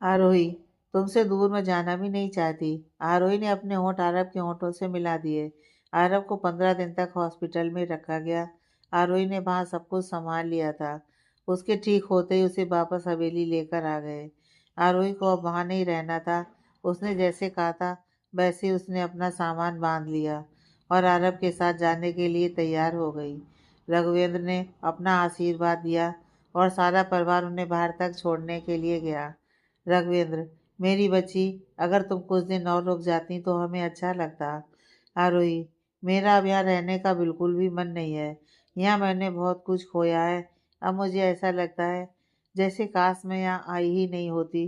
आरोही, तुमसे दूर मैं जाना भी नहीं चाहती। आरोही ने अपने होंठ आरब के होंठों से मिला दिए। आरब को 15 दिन तक हॉस्पिटल में रखा गया। आरोही ने वहाँ सब कुछ संभाल लिया था। उसके ठीक होते ही उसे वापस हवेली लेकर आ गए। आरोही को अब वहाँ नहीं रहना था। उसने जैसे कहा था वैसे ही उसने अपना सामान बांध लिया और आरब के साथ जाने के लिए तैयार हो गई। रघुवेंद्र ने अपना आशीर्वाद दिया और सारा परिवार उन्हें बाहर तक छोड़ने के लिए गया। रघुवेंद्र, मेरी बच्ची, अगर तुम कुछ दिन और रुक जाती तो हमें अच्छा लगता। आरोही, मेरा अब यहाँ रहने का बिल्कुल भी मन नहीं है। यहाँ मैंने बहुत कुछ खोया है। अब मुझे ऐसा लगता है जैसे काश मैं यहाँ आई ही नहीं होती,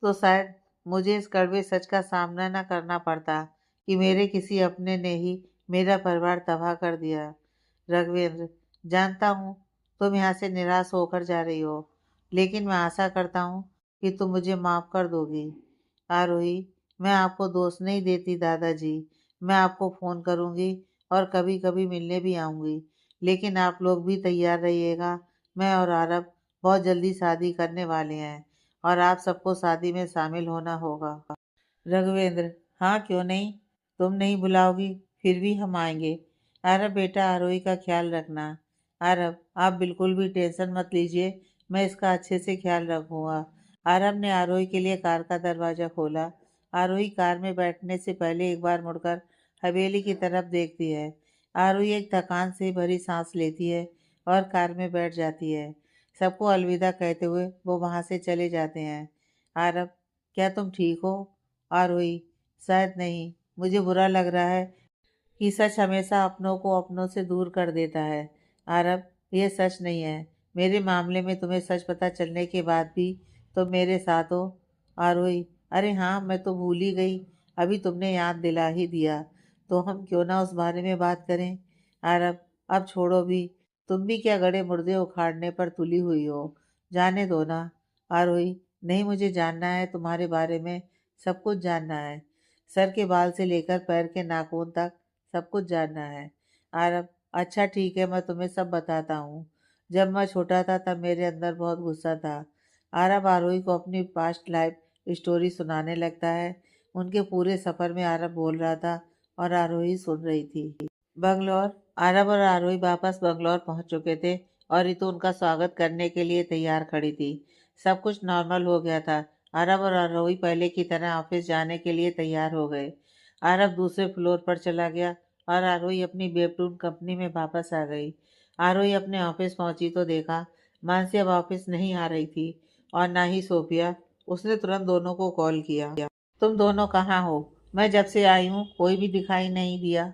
तो शायद मुझे इस कड़वे सच का सामना न करना पड़ता कि मेरे किसी अपने ने ही मेरा परिवार तबाह कर दिया। रघुवेंद्र, जानता हूँ तुम यहाँ से निराश होकर जा रही हो, लेकिन मैं आशा करता हूँ कि तुम मुझे माफ़ कर दोगी। आरोही, मैं आपको दोष नहीं देती दादाजी। मैं आपको फ़ोन करूँगी और कभी कभी मिलने भी आऊँगी, लेकिन आप लोग भी तैयार रहिएगा। मैं और आरब बहुत जल्दी शादी करने वाले हैं और आप सबको शादी में शामिल होना होगा। रघुवेंद्र, हाँ क्यों नहीं, तुम नहीं बुलाओगी फिर भी हम आएंगे। आरब बेटा, आरोही का ख्याल रखना। आरब, आप बिल्कुल भी टेंशन मत लीजिए, मैं इसका अच्छे से ख्याल रखूंगा। आरब ने आरोही के लिए कार का दरवाज़ा खोला। आरोही कार में बैठने से पहले एक बार मुड़कर हवेली की तरफ देखती है। आरोही एक थकान से भरी सांस लेती है और कार में बैठ जाती है। सबको अलविदा कहते हुए वो वहाँ से चले जाते हैं। आरब, क्या तुम ठीक हो? आरोही, शायद नहीं, मुझे बुरा लग रहा है कि सच हमेशा अपनों को अपनों से दूर कर देता है। आरब, ये सच नहीं है। मेरे मामले में तुम्हें सच पता चलने के बाद भी तुम मेरे साथ हो। आरोही, अरे हाँ, मैं तो भूल ही गई। अभी तुमने याद दिला ही दिया, तो हम क्यों ना उस बारे में बात करें। आरब, अब छोड़ो भी, तुम भी क्या गड़े मुर्दे उखाड़ने पर तुली हुई हो। जाने दो ना। आरोही, नहीं, मुझे जानना है तुम्हारे बारे में, सब कुछ जानना है। सर के बाल से लेकर पैर के नाखून तक सब कुछ जानना है। आरब, अच्छा ठीक है, मैं तुम्हें सब बताता हूँ। जब मैं छोटा था तब मेरे अंदर बहुत गुस्सा था। आरब आरोही को अपनी पास्ट लाइफ स्टोरी सुनाने लगता है। उनके पूरे सफ़र में आरब बोल रहा था और आरोही सुन रही थी। बंगलौर आरब और आरोही वापस बंगलौर पहुंच चुके थे और रितु उनका स्वागत करने के लिए तैयार खड़ी थी। सब कुछ नॉर्मल हो गया था। आरब और आरोही पहले की तरह ऑफिस जाने के लिए तैयार हो गए। आरब दूसरे फ्लोर पर चला गया और आरोही अपनी वेबटून कंपनी में वापस आ गई। आरोही अपने ऑफिस पहुंची तो देखा मानसी अब ऑफिस नहीं आ रही थी और ना ही सोफिया। उसने तुरंत दोनों को कॉल किया। तुम दोनों कहाँ हो? मैं जब से आई हूँ कोई भी दिखाई नहीं दिया।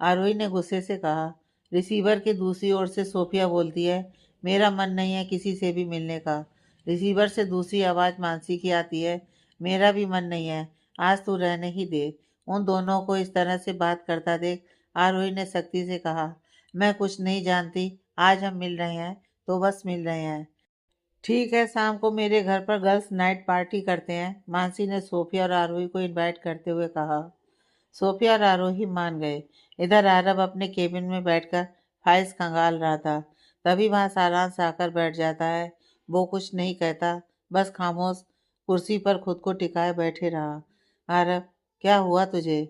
आरोही ने गुस्से से कहा। रिसीवर के दूसरी ओर से सोफिया बोलती है, मेरा मन नहीं है किसी से भी मिलने का। रिसीवर से दूसरी आवाज़ मानसी की आती है, मेरा भी मन नहीं है, आज तू रहने ही दे। उन दोनों को इस तरह से बात करता देख आरोही ने सख्ती से कहा, मैं कुछ नहीं जानती, आज हम मिल रहे हैं तो बस मिल रहे हैं। ठीक है, शाम को मेरे घर पर गर्ल्स नाइट पार्टी करते हैं, मानसी ने सोफिया और आरोही को इनवाइट करते हुए कहा। सोफिया और आरोही मान गए। इधर आरब अपने केबिन में बैठकर फाइल्स खंगाल रहा था। तभी वहां सारांश आकर बैठ जाता है। वो कुछ नहीं कहता, बस खामोश कुर्सी पर खुद को टिकाए बैठे रहा। आरब, क्या हुआ तुझे?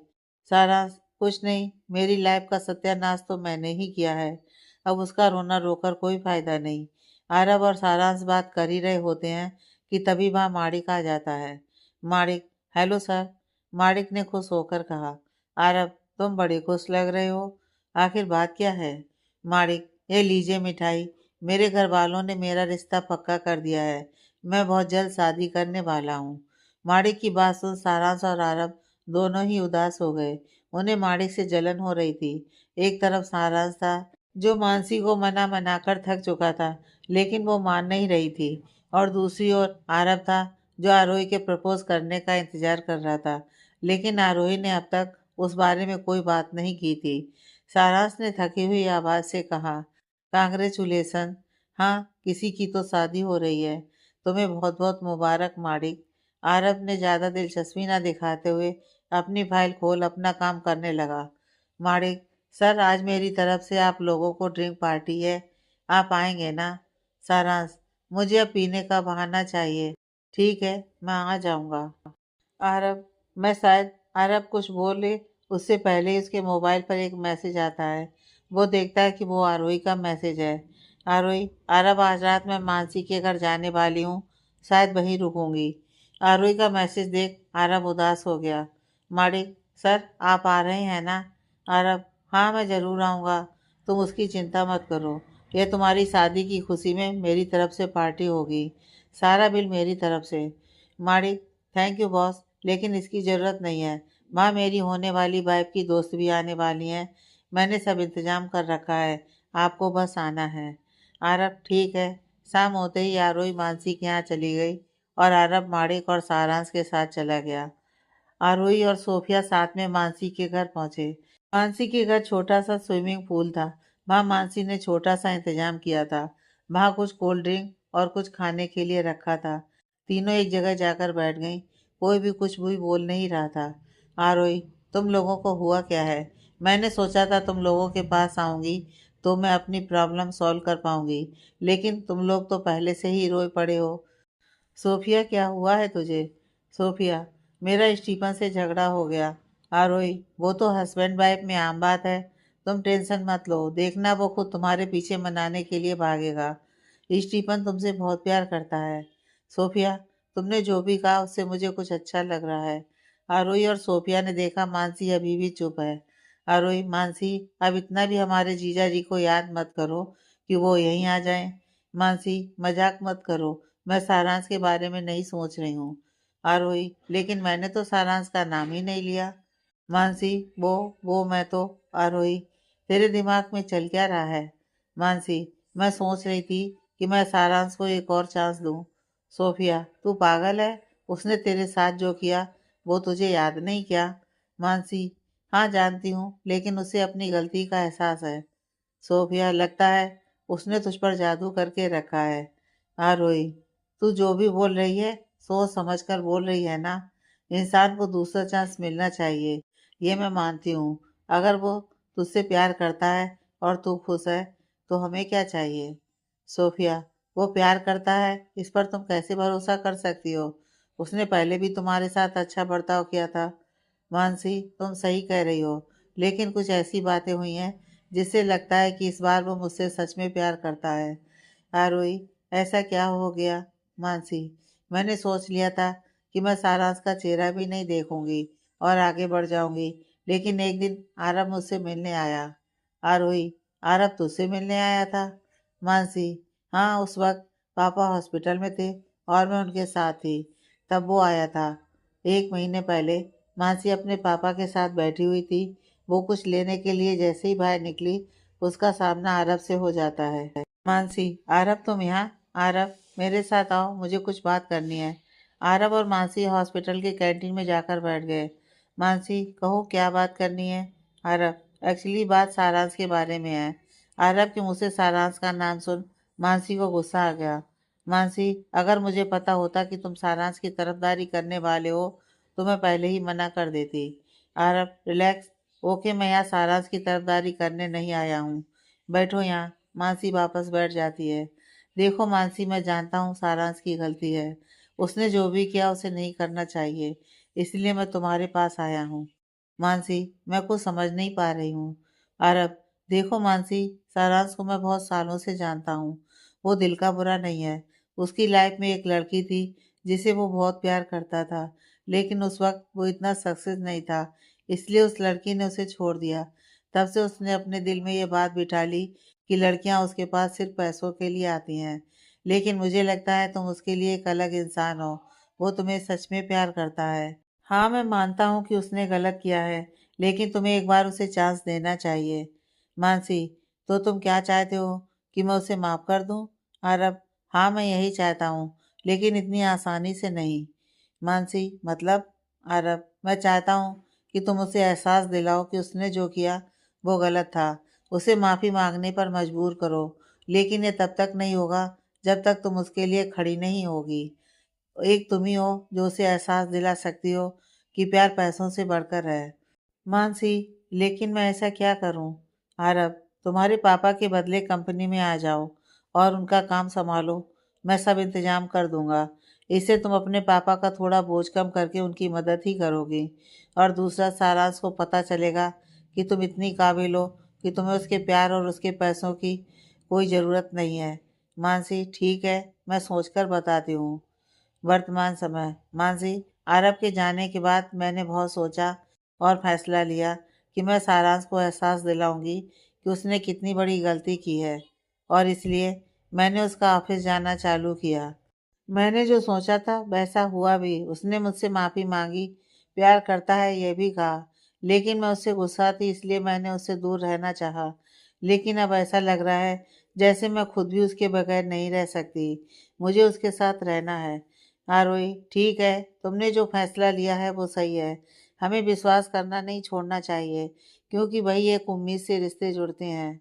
सारांश, कुछ नहीं, मेरी लाइफ का सत्यानाश तो मैंने ही किया है, अब उसका रोना रोकर कोई फायदा नहीं। आरब और सारांश बात कर ही रहे होते हैं कि तभी वहां माणिक आ जाता है। माणिक, हेलो सर। माणिक ने खुश होकर कहा। आरब, तुम बड़े खुश लग रहे हो, आखिर बात क्या है? माणिक, ये लीजिए मिठाई, मेरे घर वालों ने मेरा रिश्ता पक्का कर दिया है, मैं बहुत जल्द शादी करने वाला हूँ। माणिक की बात सुन सारांश और आरब दोनों ही उदास हो गए। उन्हें माणिक से जलन हो रही थी। एक तरफ सारांश था जो मानसी को मना मना कर थक चुका था, लेकिन वो मान नहीं रही थी, और दूसरी ओर आरब था जो आरोही के प्रपोज करने का इंतजार कर रहा था, लेकिन आरोही ने अब तक उस बारे में कोई बात नहीं की थी। सारांश ने थकी हुई आवाज से कहा, कांग्रेचुलेसन। हाँ, किसी की तो शादी हो रही है, तुम्हें बहुत बहुत मुबारक माणिक। आरब ने ज्यादा दिलचस्पी न दिखाते हुए अपनी फाइल खोल अपना काम करने लगा। माणिक, सर आज मेरी तरफ से आप लोगों को ड्रिंक पार्टी है, आप आएंगे ना? सारांश, मुझे अब पीने का बहाना चाहिए। ठीक है, मैं आ जाऊंगा। आरब, मैं शायद। आरब कुछ बोले उससे पहले ही उसके मोबाइल पर एक मैसेज आता है। वो देखता है कि वो आरोही का मैसेज है। आरोही, आरब, आज रात मैं मानसी के घर जाने वाली हूँ, शायद वहीं रुकूंगी। आरोही का मैसेज देख आरब उदास हो गया। माणिक, सर आप आ रहे हैं ना? आरब, हाँ मैं ज़रूर आऊँगा, तुम उसकी चिंता मत करो, यह तुम्हारी शादी की खुशी में मेरी तरफ से पार्टी होगी, सारा बिल मेरी तरफ से। माणिक, थैंक यू बॉस, लेकिन इसकी ज़रूरत नहीं है, माँ मेरी होने वाली वाइफ की दोस्त भी आने वाली हैं, मैंने सब इंतज़ाम कर रखा है, आपको बस आना है। आरब, ठीक है। शाम होते ही आरोही मानसी के यहाँ चली गई और आरब माणिक और सारांश के साथ चला गया। आरोही और सोफिया साथ में मानसी के घर पहुंचे। मानसी के घर छोटा सा स्विमिंग पूल था। वहां मानसी ने छोटा सा इंतजाम किया था। वहां कुछ कोल्ड ड्रिंक और कुछ खाने के लिए रखा था। तीनों एक जगह जाकर बैठ गईं। कोई भी कुछ भी बोल नहीं रहा था। आरोही, तुम लोगों को हुआ क्या है? मैंने सोचा था तुम लोगों के पास आऊंगी तो मैं अपनी प्रॉब्लम सॉल्व कर पाऊंगी, लेकिन तुम लोग तो पहले से ही रोए पड़े हो। सोफिया, क्या हुआ है तुझे? सोफिया, मेरा स्टीफन से झगड़ा हो गया। आरोही, वो तो हस्बैंड वाइफ में आम बात है, तुम टेंशन मत लो, देखना वो खुद तुम्हारे पीछे मनाने के लिए भागेगा। स्टीफन तुमसे बहुत प्यार करता है। सोफिया, तुमने जो भी कहा उससे मुझे कुछ अच्छा लग रहा है। आरोही और सोफिया ने देखा मानसी अभी भी चुप है। आरोही, मानसी, अब इतना भी हमारे जीजा जी को याद मत करो कि वो यहीं आ जाएं। मानसी, मजाक मत करो, मैं सारांश के बारे में नहीं सोच रही हूँ। आरोही, लेकिन मैंने तो सारांश का नाम ही नहीं लिया। मानसी, वो मैं तो। आरोही, तेरे दिमाग में चल क्या रहा है? मानसी, मैं सोच रही थी कि मैं सारांश को एक और चांस दूं। सोफिया, तू पागल है, उसने तेरे साथ जो किया वो तुझे याद नहीं क्या? मानसी, हाँ जानती हूँ, लेकिन उसे अपनी गलती का एहसास है। सोफिया, लगता है उसने तुझ पर जादू करके रखा है। आरोही, तू जो भी बोल रही है सोच समझ कर बोल रही है ना? इंसान को दूसरा चांस मिलना चाहिए, ये मैं मानती हूँ। अगर वो तुझसे प्यार करता है और तू खुश है तो हमें क्या चाहिए? सोफिया, वो प्यार करता है इस पर तुम कैसे भरोसा कर सकती हो? उसने पहले भी तुम्हारे साथ अच्छा बर्ताव किया था। मानसी, तुम सही कह रही हो, लेकिन कुछ ऐसी बातें हुई हैं जिससे लगता है कि इस बार वो मुझसे सच में प्यार करता है। आरोही, ऐसा क्या हो गया? मानसी, मैंने सोच लिया था कि मैं सारांश का चेहरा भी नहीं देखूंगी और आगे बढ़ जाऊंगी, लेकिन एक दिन आरव मुझसे मिलने आया। आरोही, आरव तुझसे मिलने आया था? मानसी, हाँ, उस वक्त पापा हॉस्पिटल में थे और मैं उनके साथ थी, तब वो आया था। 1 महीने पहले मानसी अपने पापा के साथ बैठी हुई थी। वो कुछ लेने के लिए जैसे ही बाहर निकली, उसका सामना आरव से हो जाता है। मानसी, आरव तुम यहाँ? आरव, मेरे साथ आओ, मुझे कुछ बात करनी है। आरव और मानसी हॉस्पिटल के कैंटीन में जाकर बैठ गए। मानसी, कहो क्या बात करनी है? आरव, एक्चुअली बात सारांश के बारे में है। आरव के मुंह से सारांश का नाम सुन मानसी को गुस्सा आ गया। मानसी, अगर मुझे पता होता कि तुम सारांश की तरफदारी करने वाले हो तो मैं पहले ही मना कर देती। आरव, रिलैक्स। ओके, मैं यहाँ सारांश की तरफदारी करने नहीं आया हूँ। बैठो यहाँ। मानसी वापस बैठ जाती है। देखो मानसी, मैं जानता हूँ सारांश की गलती है। उसने जो भी किया उसे नहीं करना चाहिए, इसलिए मैं तुम्हारे पास आया हूँ। मानसी, मैं कुछ समझ नहीं पा रही हूँ। आरब, देखो मानसी, सारांश को मैं बहुत सालों से जानता हूँ। वो दिल का बुरा नहीं है। उसकी लाइफ में एक लड़की थी जिसे वो बहुत प्यार करता था, लेकिन उस वक्त वो इतना सक्सेस नहीं था, इसलिए उस लड़की ने उसे छोड़ दिया। तब से उसने अपने दिल में ये बात बिठा ली कि लड़कियां उसके पास सिर्फ पैसों के लिए आती हैं। लेकिन मुझे लगता है तुम उसके लिए एक अलग इंसान हो। वो तुम्हें सच में प्यार करता है। हाँ, मैं मानता हूँ कि उसने गलत किया है, लेकिन तुम्हें एक बार उसे चांस देना चाहिए। मानसी, तो तुम क्या चाहते हो कि मैं उसे माफ कर दूं? आरब, हाँ, मैं यही चाहता हूँ, लेकिन इतनी आसानी से नहीं। मानसी, मतलब? आरब, मैं चाहता हूँ कि तुम उसे एहसास दिलाओ कि उसने जो किया वो गलत था। उसे माफ़ी मांगने पर मजबूर करो, लेकिन ये तब तक नहीं होगा जब तक तुम उसके लिए खड़ी नहीं होगी। एक तुम ही हो जो उसे एहसास दिला सकती हो कि प्यार पैसों से बढ़कर है। मानसी, लेकिन मैं ऐसा क्या करूं? आरब, तुम्हारे पापा के बदले कंपनी में आ जाओ और उनका काम संभालो। मैं सब इंतजाम कर दूंगा। इससे तुम अपने पापा का थोड़ा बोझ कम करके उनकी मदद ही करोगी। और दूसरा, सारांश को पता चलेगा कि तुम इतनी काबिल हो कि तुम्हें उसके प्यार और उसके पैसों की कोई ज़रूरत नहीं है। मानसी, ठीक है, मैं सोचकर बताती हूँ। वर्तमान समय। मानसी, आरब के जाने के बाद मैंने बहुत सोचा और फैसला लिया कि मैं सारांश को एहसास दिलाऊंगी कि उसने कितनी बड़ी गलती की है, और इसलिए मैंने उसका ऑफिस जाना चालू किया। मैंने जो सोचा था वैसा हुआ भी। उसने मुझसे माफ़ी मांगी, प्यार करता है ये भी कहा, लेकिन मैं उससे गुस्सा थी, इसलिए मैंने उससे दूर रहना चाहा। लेकिन अब ऐसा लग रहा है जैसे मैं खुद भी उसके बगैर नहीं रह सकती। मुझे उसके साथ रहना है। आरोही, ठीक है, तुमने जो फैसला लिया है वो सही है। हमें विश्वास करना नहीं छोड़ना चाहिए, क्योंकि वही एक उम्मीद से रिश्ते जुड़ते हैं।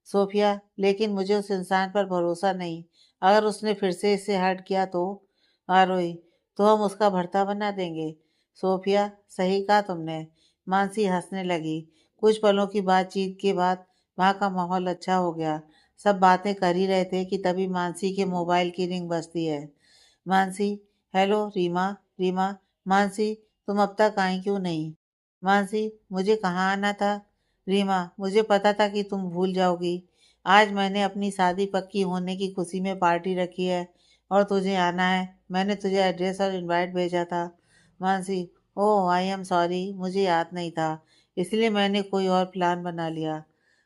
सोफिया, लेकिन मुझे उस इंसान पर भरोसा नहीं। अगर उसने फिर से इससे हर्ट किया तो? आरोही, तो हम उसका भरता बना देंगे। सोफिया, सही कहा तुमने। मानसी हंसने लगी। कुछ पलों की बातचीत के बाद वहाँ का माहौल अच्छा हो गया। सब बातें कर ही रहे थे कि तभी मानसी के मोबाइल की रिंग बजती है। मानसी, हेलो रीमा। रीमा, मानसी, तुम अब तक आई क्यों नहीं? मानसी, मुझे कहाँ आना था? रीमा, मुझे पता था कि तुम भूल जाओगी। आज मैंने अपनी शादी पक्की होने की खुशी में पार्टी रखी है और तुझे आना है। मैंने तुझे एड्रेस और इनवाइट भेजा था। मानसी, ओह आई एम सॉरी, मुझे याद नहीं था, इसलिए मैंने कोई और प्लान बना लिया।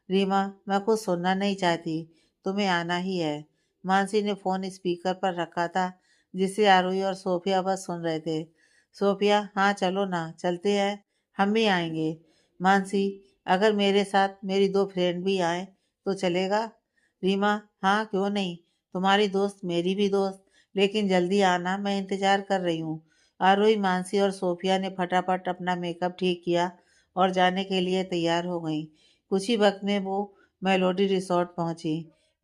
रीमा, मैं कुछ सुनना नहीं चाहती, तुम्हें आना ही है। मानसी ने फ़ोन स्पीकर पर रखा था, जिसे आरोही और सोफिया बस सुन रहे थे। सोफिया, हाँ चलो ना, चलते हैं, हम भी आएंगे। मानसी, अगर मेरे साथ मेरी 2 फ्रेंड भी आए तो चलेगा? रीमा, हाँ क्यों नहीं, तुम्हारी दोस्त मेरी भी दोस्त, लेकिन जल्दी आना, मैं इंतजार कर रही हूँ। आरोही, मानसी और सोफिया ने फटाफट अपना मेकअप ठीक किया और जाने के लिए तैयार हो गईं। कुछ ही वक्त में वो मेलोडी रिसोर्ट पहुंची।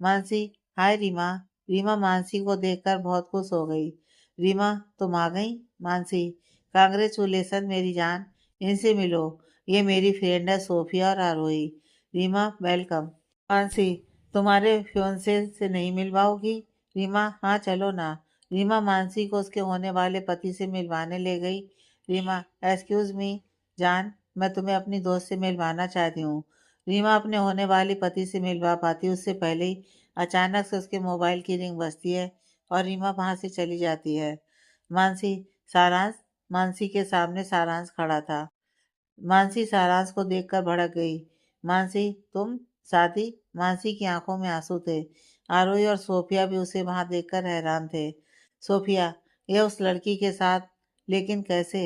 मानसी, हाय रीमा। रीमा मानसी को देखकर बहुत खुश हो गई। रीमा, तुम आ गई? मानसी, कांग्रेचुलेसन मेरी जान, इनसे मिलो, ये मेरी फ्रेंड है सोफिया और आरोही। रीमा, वेलकम। मानसी, तुम्हारे फियोंसे से नहीं मिलवाओगी? रीमा, हाँ चलो ना। रीमा मानसी को उसके होने वाले पति से मिलवाने ले गई। रीमा, एक्सक्यूज मी जान, मैं तुम्हें अपनी दोस्त से मिलवाना चाहती हूँ। रीमा अपने होने वाले पति से मिलवा पाती उससे पहले ही अचानक से उसके मोबाइल की रिंग बजती है और रीमा वहां से चली जाती है। मानसी, सारांश। मानसी के सामने सारांश खड़ा था। मानसी सारांश को देखकर भड़क गई। मानसी, तुम? शादी? मानसी की आंखों में आंसू थे। आरोही और सोफिया भी उसे वहां देखकर हैरान थे। सोफिया, यह उस लड़की के साथ? लेकिन कैसे?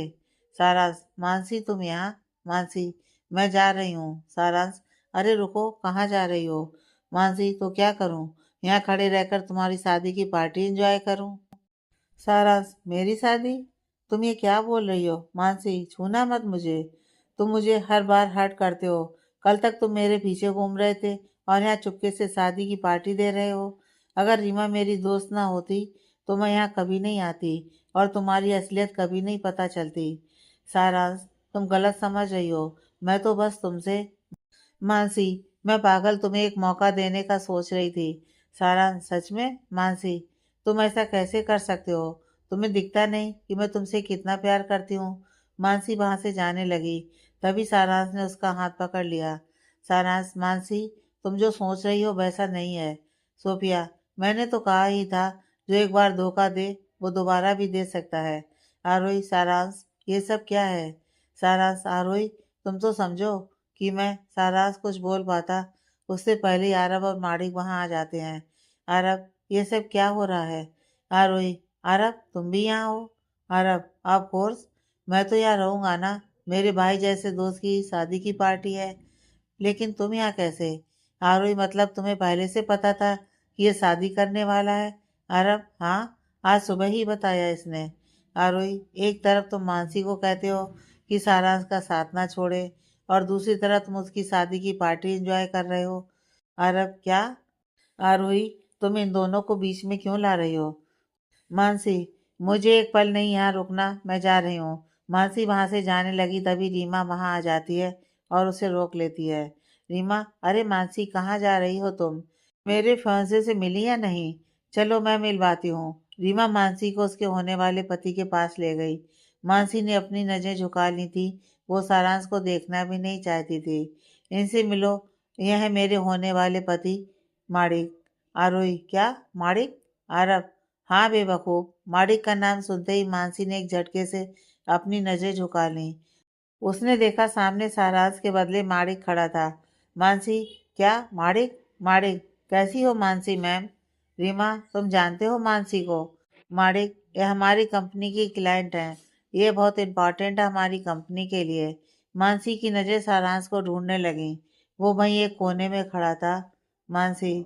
सारांश, मानसी तुम यहाँ? मानसी, मैं जा रही हूँ। सारांश, अरे रुको, कहाँ जा रही हो? मानसी, तो क्या करूँ? यहाँ खड़े रहकर तुम्हारी शादी की पार्टी एंजॉय करूँ? सारांश, मेरी शादी? तुम ये क्या बोल रही हो? मानसी, छूना मत मुझे। तुम मुझे हर बार हर्ट करते हो। कल तक तुम मेरे पीछे घूम रहे थे और यहाँ चुपके से शादी की पार्टी दे रहे हो। अगर रीमा मेरी दोस्त ना होती तो मैं यहाँ कभी नहीं आती और तुम्हारी असलियत कभी नहीं पता चलती। सारांश, तुम गलत समझ रही हो। मैं तो बस तुमसे। मानसी, मैं पागल तुम्हें एक मौका देने का सोच रही थी। सारांश, सच में? मानसी, तुम ऐसा कैसे कर सकते हो? तुम्हें दिखता नहीं कि मैं तुमसे कितना प्यार करती हूँ? मानसी वहां से जाने लगी। तभी सारांश ने उसका हाथ पकड़ लिया। सारांश, मानसी, तुम जो सोच रही हो वैसा नहीं है। सोफिया, मैंने तो कहा ही था, जो एक बार धोखा दे वो दोबारा भी दे सकता है। आरोही, सारांश, ये सब क्या है? सारांश, आरोही, तुम तो समझो कि मैं सारांश कुछ बोल पाता उससे पहले ही आरव और माणिक वहां आ जाते हैं। आरव, ये सब क्या हो रहा है? आरोही, आरव तुम भी यहाँ हो? आरव, ऑफ कोर्स, मैं तो यहाँ रहूंगा ना। मेरे भाई जैसे दोस्त की शादी की पार्टी है। लेकिन तुम यहाँ कैसे? आरोही, मतलब तुम्हें पहले से पता था कि ये शादी करने वाला है? आरव, हाँ, आज सुबह ही बताया इसने। आरोही, एक तरफ तुम मानसी को कहते हो कि सारांश का साथ ना छोड़े और दूसरी तरफ तुम उसकी शादी की पार्टी एंजॉय कर रहे हो। आरव, क्या? आरोही, तुम इन दोनों को बीच में क्यों ला रही हो? मानसी, मुझे एक पल नहीं यहाँ रुकना, मैं जा रही हूँ। मानसी वहां से जाने लगी तभी रीमा वहां आ जाती है और उसे रोक लेती है। रीमा, अरे मानसी, कहाँ जा रही हो तुम? मेरे फियांसे से मिली या नहीं? चलो मैं मिलवाती हूँ। रीमा मानसी को उसके होने वाले पति के पास ले गई। मानसी ने अपनी नजरें झुका ली थी। वो सारांश को देखना भी नहीं चाहती थी। इनसे मिलो, यह है मेरे होने वाले पति, माणिक। आरोही, क्या? माणिक? आरव, हाँ बेवकूफ। माणिक का नाम सुनते ही मानसी ने एक झटके से अपनी नजरें झुका ली। उसने देखा सामने सारांश के बदले माणिक खड़ा था। मानसी, क्या? माणिक? माणिक, कैसी हो मानसी मैम? रीमा, तुम जानते हो मानसी को? माणिक, ये हमारी कंपनी की क्लाइंट है। ये बहुत इम्पोर्टेंट है हमारी कंपनी के लिए। मानसी की नजर सारांश को ढूंढने लगी। वो वहीं एक कोने में खड़ा था। मानसी,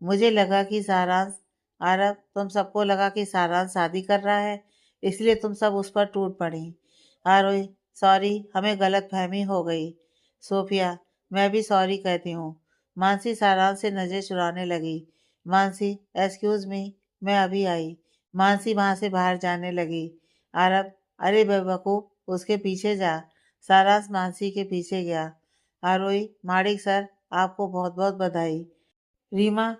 मुझे लगा कि सारांश। आरव, तुम सबको लगा कि सारांश शादी कर रहा है, इसलिए तुम सब उस पर टूट पड़ी। आरोही, सॉरी, हमें गलत फहमी हो गई। सोफिया, मैं भी सॉरी कहती हूँ। मानसी सारांश से नजर चुराने लगी। मानसी, एक्सक्यूज मी, मैं अभी आई। मानसी वहां से बाहर जाने लगी। आरव, अरे बेवकूफ, उसके पीछे जा। सारांश मानसी के पीछे गया। आरोही, माणिक सर, आपको बहुत बहुत बधाई। रीमा,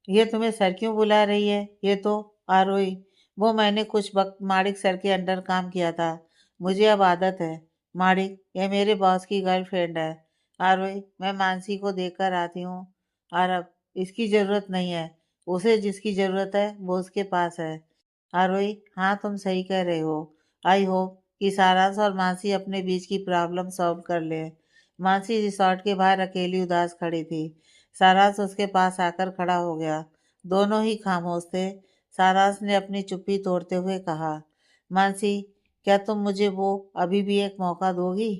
ये तुम्हें सर क्यों बुला रही है? ये तो। आरोही, वो मैंने कुछ वक्त माणिक सर के अंडर काम किया था, मुझे अब आदत है। माणिक, ये मेरे बॉस की गर्लफ्रेंड है। आरोही, मैं मानसी को देखकर आती हूँ। आरव, इसकी जरूरत नहीं है, उसे जिसकी जरूरत है वो उसके पास है। आरोही, हाँ तुम सही कह रहे हो। आई होप कि सारांश और मानसी अपने बीच की प्रॉब्लम सॉल्व कर ले। मानसी रिसोर्ट के बाहर अकेली उदास खड़ी थी। सारांश उसके पास आकर खड़ा हो गया। दोनों ही खामोश थे। सारांश ने अपनी चुप्पी तोड़ते हुए कहा, मानसी, क्या तुम मुझे वो अभी भी एक मौका दोगी?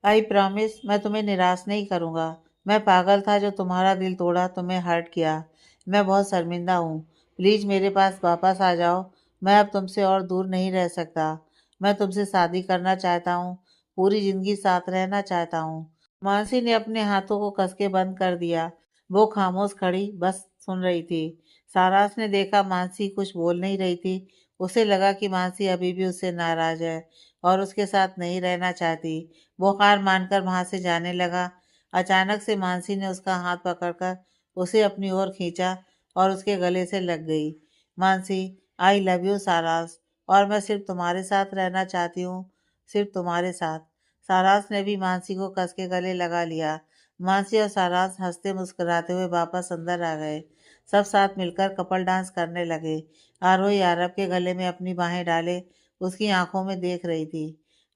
आई प्रॉमिस, मैं तुम्हें निराश नहीं करूंगा। मैं पागल था जो तुम्हारा दिल तोड़ा, तुम्हें हर्ट किया। मैं बहुत शर्मिंदा हूँ। प्लीज मेरे पास वापस आ जाओ। मैं अब तुमसे और दूर नहीं रह सकता। मैं तुमसे शादी करना चाहता हूँ, पूरी जिंदगी साथ रहना चाहता हूँ। मानसी ने अपने हाथों को कसके बंद कर दिया। वो खामोश खड़ी बस सुन रही थी। सारांश ने देखा मानसी कुछ बोल नहीं रही थी। उसे लगा कि मानसी अभी भी उससे नाराज है और उसके साथ नहीं रहना चाहती। वो हार मानकर वहां से जाने लगा। अचानक से मानसी ने उसका हाथ पकड़कर उसे अपनी ओर खींचा और उसके गले से लग गई। मानसी, आई लव यू सारांश, और मैं सिर्फ तुम्हारे साथ रहना चाहती हूँ, सिर्फ तुम्हारे साथ। सारांश ने भी मानसी को कस के गले लगा लिया। मानसी और सारांश हंसते मुस्कुराते हुए वापस अंदर आ गए। सब साथ मिलकर कपल डांस करने लगे। आरोही आरब के गले में अपनी बाहें डाले उसकी आंखों में देख रही थी।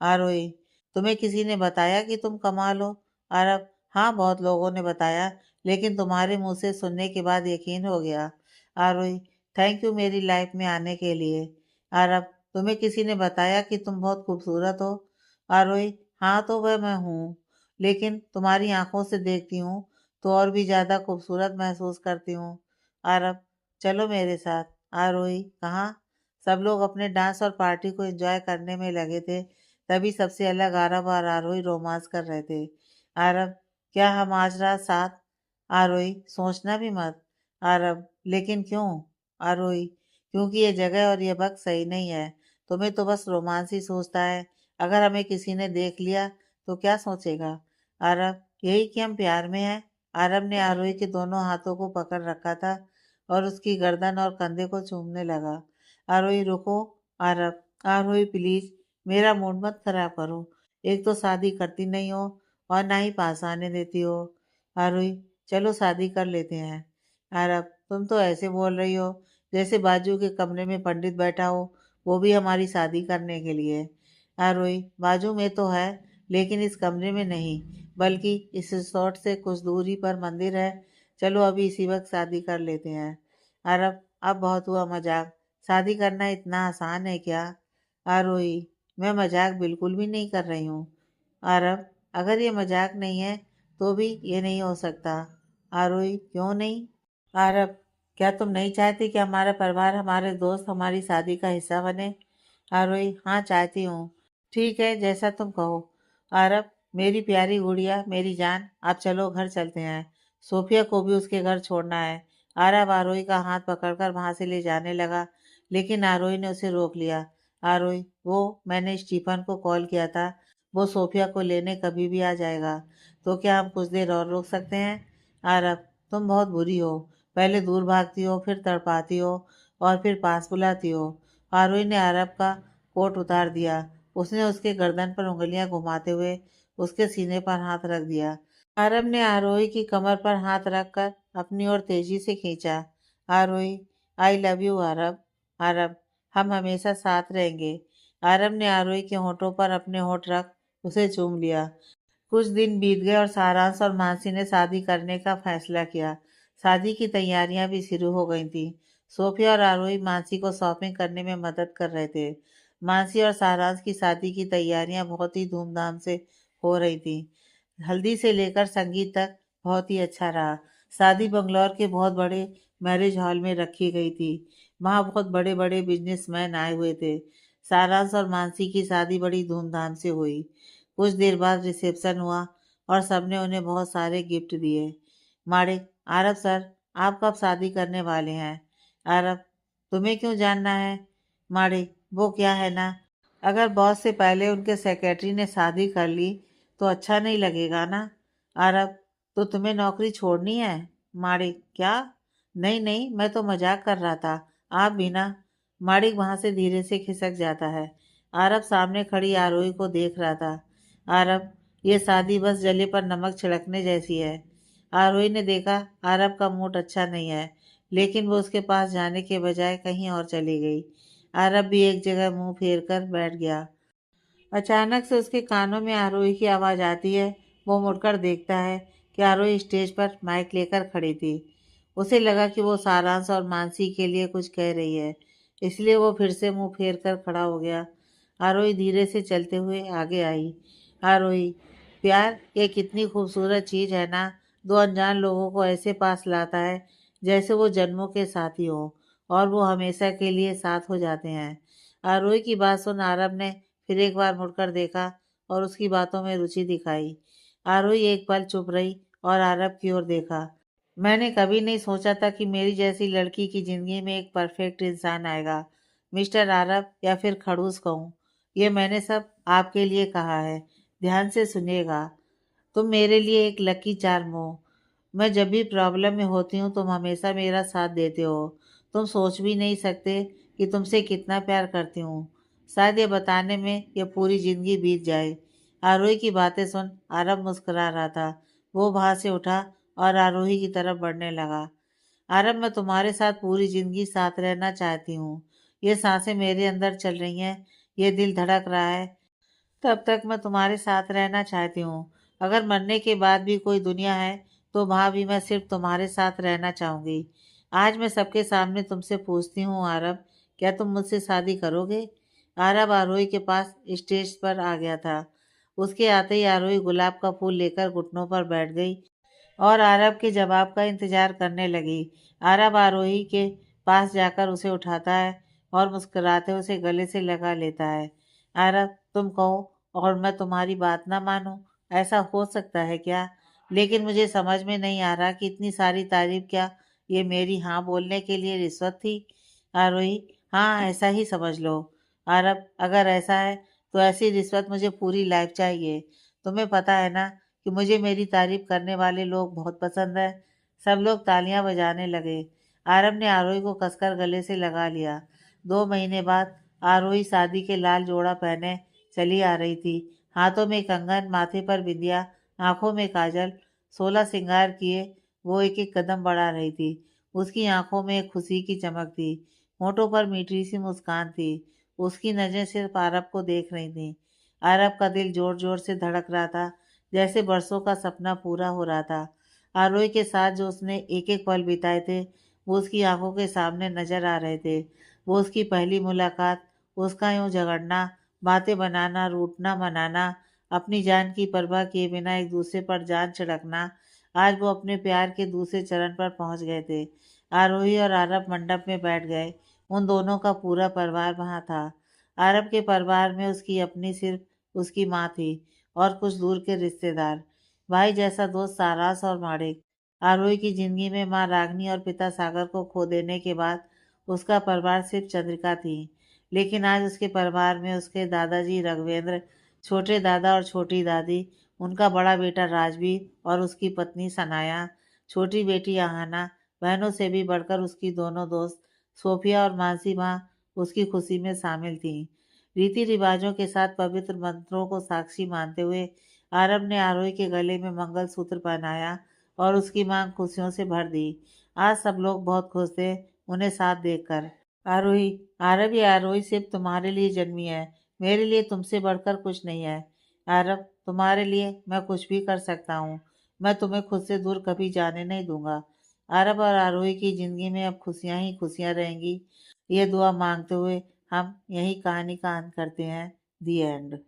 आरोही, तुम्हें किसी ने बताया कि तुम कमाल हो? आरब, हाँ बहुत लोगों ने बताया, लेकिन तुम्हारे मुंह से सुनने के बाद यकीन हो गया। आरोही, थैंक यू मेरी लाइफ में आने के लिए। आरब, तुम्हें किसी ने बताया कि तुम बहुत खूबसूरत हो? आरोही, हाँ तो वह मैं हूँ, लेकिन तुम्हारी आंखों से देखती हूँ तो और भी ज्यादा खूबसूरत महसूस करती हूँ। आरब, चलो मेरे साथ। आरोही, कहाँ? सब लोग अपने डांस और पार्टी को एंजॉय करने में लगे थे, तभी सबसे अलग आरब और आरोही रोमांस कर रहे थे। आरब, क्या हम आज रात साथ? आरोही, सोचना भी मत। आरब, लेकिन क्यों? आरोही, क्योंकि ये जगह और ये वक्त सही नहीं है। तुम्हें तो बस रोमांस ही सोचता है। अगर हमें किसी ने देख लिया तो क्या सोचेगा? आरब, यही कि हम प्यार में हैं। आरब ने आरोही के दोनों हाथों को पकड़ रखा था और उसकी गर्दन और कंधे को चूमने लगा। आरोही, रुको। आरब, आरोही प्लीज, मेरा मूड मत खराब करो। एक तो शादी करती नहीं हो और ना ही पास आने देती हो। आरोही, चलो शादी कर लेते हैं। आरब, तुम तो ऐसे बोल रही हो जैसे बाजू के कमरे में पंडित बैठा हो, वो भी हमारी शादी करने के लिए। आरोही, बाजू में तो है, लेकिन इस कमरे में नहीं, बल्कि इस रिसोर्ट से कुछ दूरी पर मंदिर है। चलो अभी इसी वक्त शादी कर लेते हैं। आरब, अब बहुत हुआ मजाक। शादी करना इतना आसान है क्या? आरोही, मैं मजाक बिल्कुल भी नहीं कर रही हूँ। आरब, अगर ये मजाक नहीं है तो भी ये नहीं हो सकता। आरोही, क्यों नहीं? आरब, क्या तुम नहीं चाहती कि हमारा परिवार, हमारे दोस्त हमारी शादी का हिस्सा बने? आरोही, हाँ चाहती हूँ। ठीक है, जैसा तुम कहो। आरब, मेरी प्यारी गुड़िया, मेरी जान, अब चलो घर चलते हैं। सोफिया को भी उसके घर छोड़ना है। आरब आरोही का हाथ पकड़कर वहां से ले जाने लगा, लेकिन आरोही ने उसे रोक लिया। आरोही, वो मैंने स्टीफन को कॉल किया था, वो सोफिया को लेने कभी भी आ जाएगा, तो क्या हम कुछ देर और रुक सकते हैं? आरब, तुम बहुत बुरी हो, पहले दूर भागती हो, फिर तड़पाती हो, और फिर पास बुलाती हो। आरोही ने अरब का कोट उतार दिया। उसने उसके गर्दन पर उंगलियां घुमाते हुए उसके सीने पर हाथ रख दिया। अरब ने आरोही की कमर पर हाथ रखकर अपनी ओर तेजी से खींचा। आरोही, आई लव यू अरब। अरब, हम हमेशा साथ रहेंगे। अरब ने आरोही के होठों पर अपने होठ रख उसे चूम लिया। कुछ दिन बीत गए और सारांश और मानसी ने शादी करने का फैसला किया। शादी की तैयारियां भी शुरू हो गई थी। सोफिया और आरोही मानसी को शॉपिंग करने में मदद कर रहे थे। मानसी और सारांश की शादी की तैयारियां बहुत ही धूमधाम से हो रही थी। हल्दी से लेकर संगीत तक बहुत ही अच्छा रहा। शादी बंगलौर के बहुत बड़े मैरिज हॉल में रखी गई थी। वहाँ बहुत बड़े बड़े बिजनेसमैन आए हुए थे। सारांश और मानसी की शादी बड़ी धूमधाम से हुई। कुछ देर बाद रिसेप्शन हुआ और सबने उन्हें बहुत सारे गिफ्ट दिए। माड़िक, आरब सर, आप कब शादी करने वाले हैं? आरब, तुम्हें क्यों जानना है? माड़िक, वो क्या है ना, अगर बॉस से पहले उनके सेक्रेटरी ने शादी कर ली तो अच्छा नहीं लगेगा ना। आरब, तो तुम्हें नौकरी छोड़नी है? माड़िक, क्या? नहीं नहीं, मैं तो मजाक कर रहा था। आप भी ना। माड़िक वहां से धीरे से खिसक जाता है। आरब सामने खड़ी आरोही को देख रहा था। आरब, ये शादी बस जले पर नमक छिड़कने जैसी है। आरोही ने देखा आरब का मूड अच्छा नहीं है, लेकिन वो उसके पास जाने के बजाय कहीं और चली गई। आरब भी एक जगह मुंह फेर कर बैठ गया। अचानक से उसके कानों में आरोही की आवाज़ आती है। वो मुड़कर देखता है कि आरोही स्टेज पर माइक लेकर खड़ी थी। उसे लगा कि वो सारांश और मानसी के लिए कुछ कह रही है, इसलिए वो फिर से मुंह फेर कर खड़ा हो गया। आरोही धीरे से चलते हुए आगे आई। आरोही, प्यार ये कितनी खूबसूरत चीज़ है ना, दो अनजान लोगों को ऐसे पास लाता है जैसे वो जन्मों के साथी हों, और वो हमेशा के लिए साथ हो जाते हैं। आरोही की बात सुन आरब ने फिर एक बार मुड़कर देखा और उसकी बातों में रुचि दिखाई। आरोही एक पल चुप रही और आरब की ओर देखा। मैंने कभी नहीं सोचा था कि मेरी जैसी लड़की की जिंदगी में एक परफेक्ट इंसान आएगा, मिस्टर आरब, या फिर खड़ूस कहूँ। ये मैंने सब आपके लिए कहा है, ध्यान से सुनिएगा। तुम मेरे लिए एक लकी चार्म हो। मैं जब भी प्रॉब्लम में होती हूँ तुम हमेशा मेरा साथ देते हो। तुम सोच भी नहीं सकते कि तुमसे कितना प्यार करती हूँ। शायद ये बताने में ये पूरी जिंदगी बीत जाए। आरोही की बातें सुन आरब मुस्कुरा रहा था। वो वहां से उठा और आरोही की तरफ बढ़ने लगा। आरब, मैं तुम्हारे साथ पूरी जिंदगी साथ रहना चाहती हूँ। ये सांसें मेरे अंदर चल रही हैं, ये दिल धड़क रहा है, तब तक मैं तुम्हारे साथ रहना चाहती हूँ। अगर मरने के बाद भी कोई दुनिया है तो वहां भी मैं सिर्फ तुम्हारे साथ रहना चाहूंगी। आज मैं सबके सामने तुमसे पूछती हूँ आरब, क्या तुम मुझसे शादी करोगे? आरब आरोही के पास स्टेज पर आ गया था। उसके आते ही आरोही गुलाब का फूल लेकर घुटनों पर बैठ गई और आरब के जवाब का इंतजार करने लगी। आरब आरोही के पास जाकर उसे उठाता है और मुस्कुराते उसे गले से लगा लेता है। आरब, तुम कहो और मैं तुम्हारी बात ना मानूं, ऐसा हो सकता है क्या? लेकिन मुझे समझ में नहीं आ रहा कि इतनी सारी तारीफ क्या ये मेरी हाँ बोलने के लिए रिश्वत थी? आरोही, हाँ ऐसा ही समझ लो। आरब, अगर ऐसा है तो ऐसी रिश्वत मुझे पूरी लाइफ चाहिए। तुम्हें पता है ना कि मुझे मेरी तारीफ करने वाले लोग बहुत पसंद है। सब लोग तालियां बजाने लगे। आरब ने आरोही को कसकर गले से लगा लिया। 2 महीने बाद आरोही शादी के लाल जोड़ा पहने चली आ रही थी। हाथों में कंगन, माथे पर बिंदिया, आंखों में काजल, 16 श्रृंगार किए वो एक एक कदम बढ़ा रही थी। उसकी आंखों में एक खुशी की चमक थी, होठों पर मीठी सी मुस्कान थी। उसकी नजरें सिर्फ आरब को देख रही थी। आरब का दिल जोर जोर से धड़क रहा था, जैसे बरसों का सपना पूरा हो रहा था। आरोही के साथ जो उसने एक एक पल बिताए थे वो उसकी आंखों के सामने नजर आ रहे थे। वो उसकी पहली मुलाकात, उसका यूं झगड़ना, बातें बनाना, रूठना, मनाना, अपनी जान की परवाह किए बिना एक दूसरे पर जान छिड़कना। आज वो अपने प्यार के दूसरे चरण पर पहुंच गए थे। आरोही और आरब मंडप में बैठ गए। उन दोनों का पूरा परिवार वहां था। आरब के परिवार में उसकी अपनी सिर्फ उसकी माँ थी और कुछ दूर के रिश्तेदार, भाई जैसा दोस्त सारास और माणिक। आरोही की जिंदगी में माँ रागनी और पिता सागर को खो देने के बाद उसका परिवार सिर्फ चंद्रिका थी। लेकिन आज उसके परिवार में उसके दादाजी रघुवेंद्र, छोटे दादा और छोटी दादी, उनका बड़ा बेटा राजवीर और उसकी पत्नी सनाया, छोटी बेटी आहाना, बहनों से भी बढ़कर उसकी दोनों दोस्त सोफिया और मानसी माँ उसकी खुशी में शामिल थीं। रीति रिवाजों के साथ पवित्र मंत्रों को साक्षी मानते हुए आरब ने आरोही के गले में मंगलसूत्र पहनाया और उसकी मांग खुशियों से भर दी। आज सब लोग बहुत खुश थे उन्हें साथ देखकर। आरोही, आरब, ये आरोही सिर्फ तुम्हारे लिए जन्मी है, मेरे लिए तुमसे बढ़कर कुछ नहीं है। आरब, तुम्हारे लिए मैं कुछ भी कर सकता हूँ, मैं तुम्हें खुद से दूर कभी जाने नहीं दूंगा। आरब और आरोही की जिंदगी में अब खुशियां ही खुशियां रहेंगी। ये दुआ मांगते हुए हम यही कहानी का अंत करते हैं। दी एंड।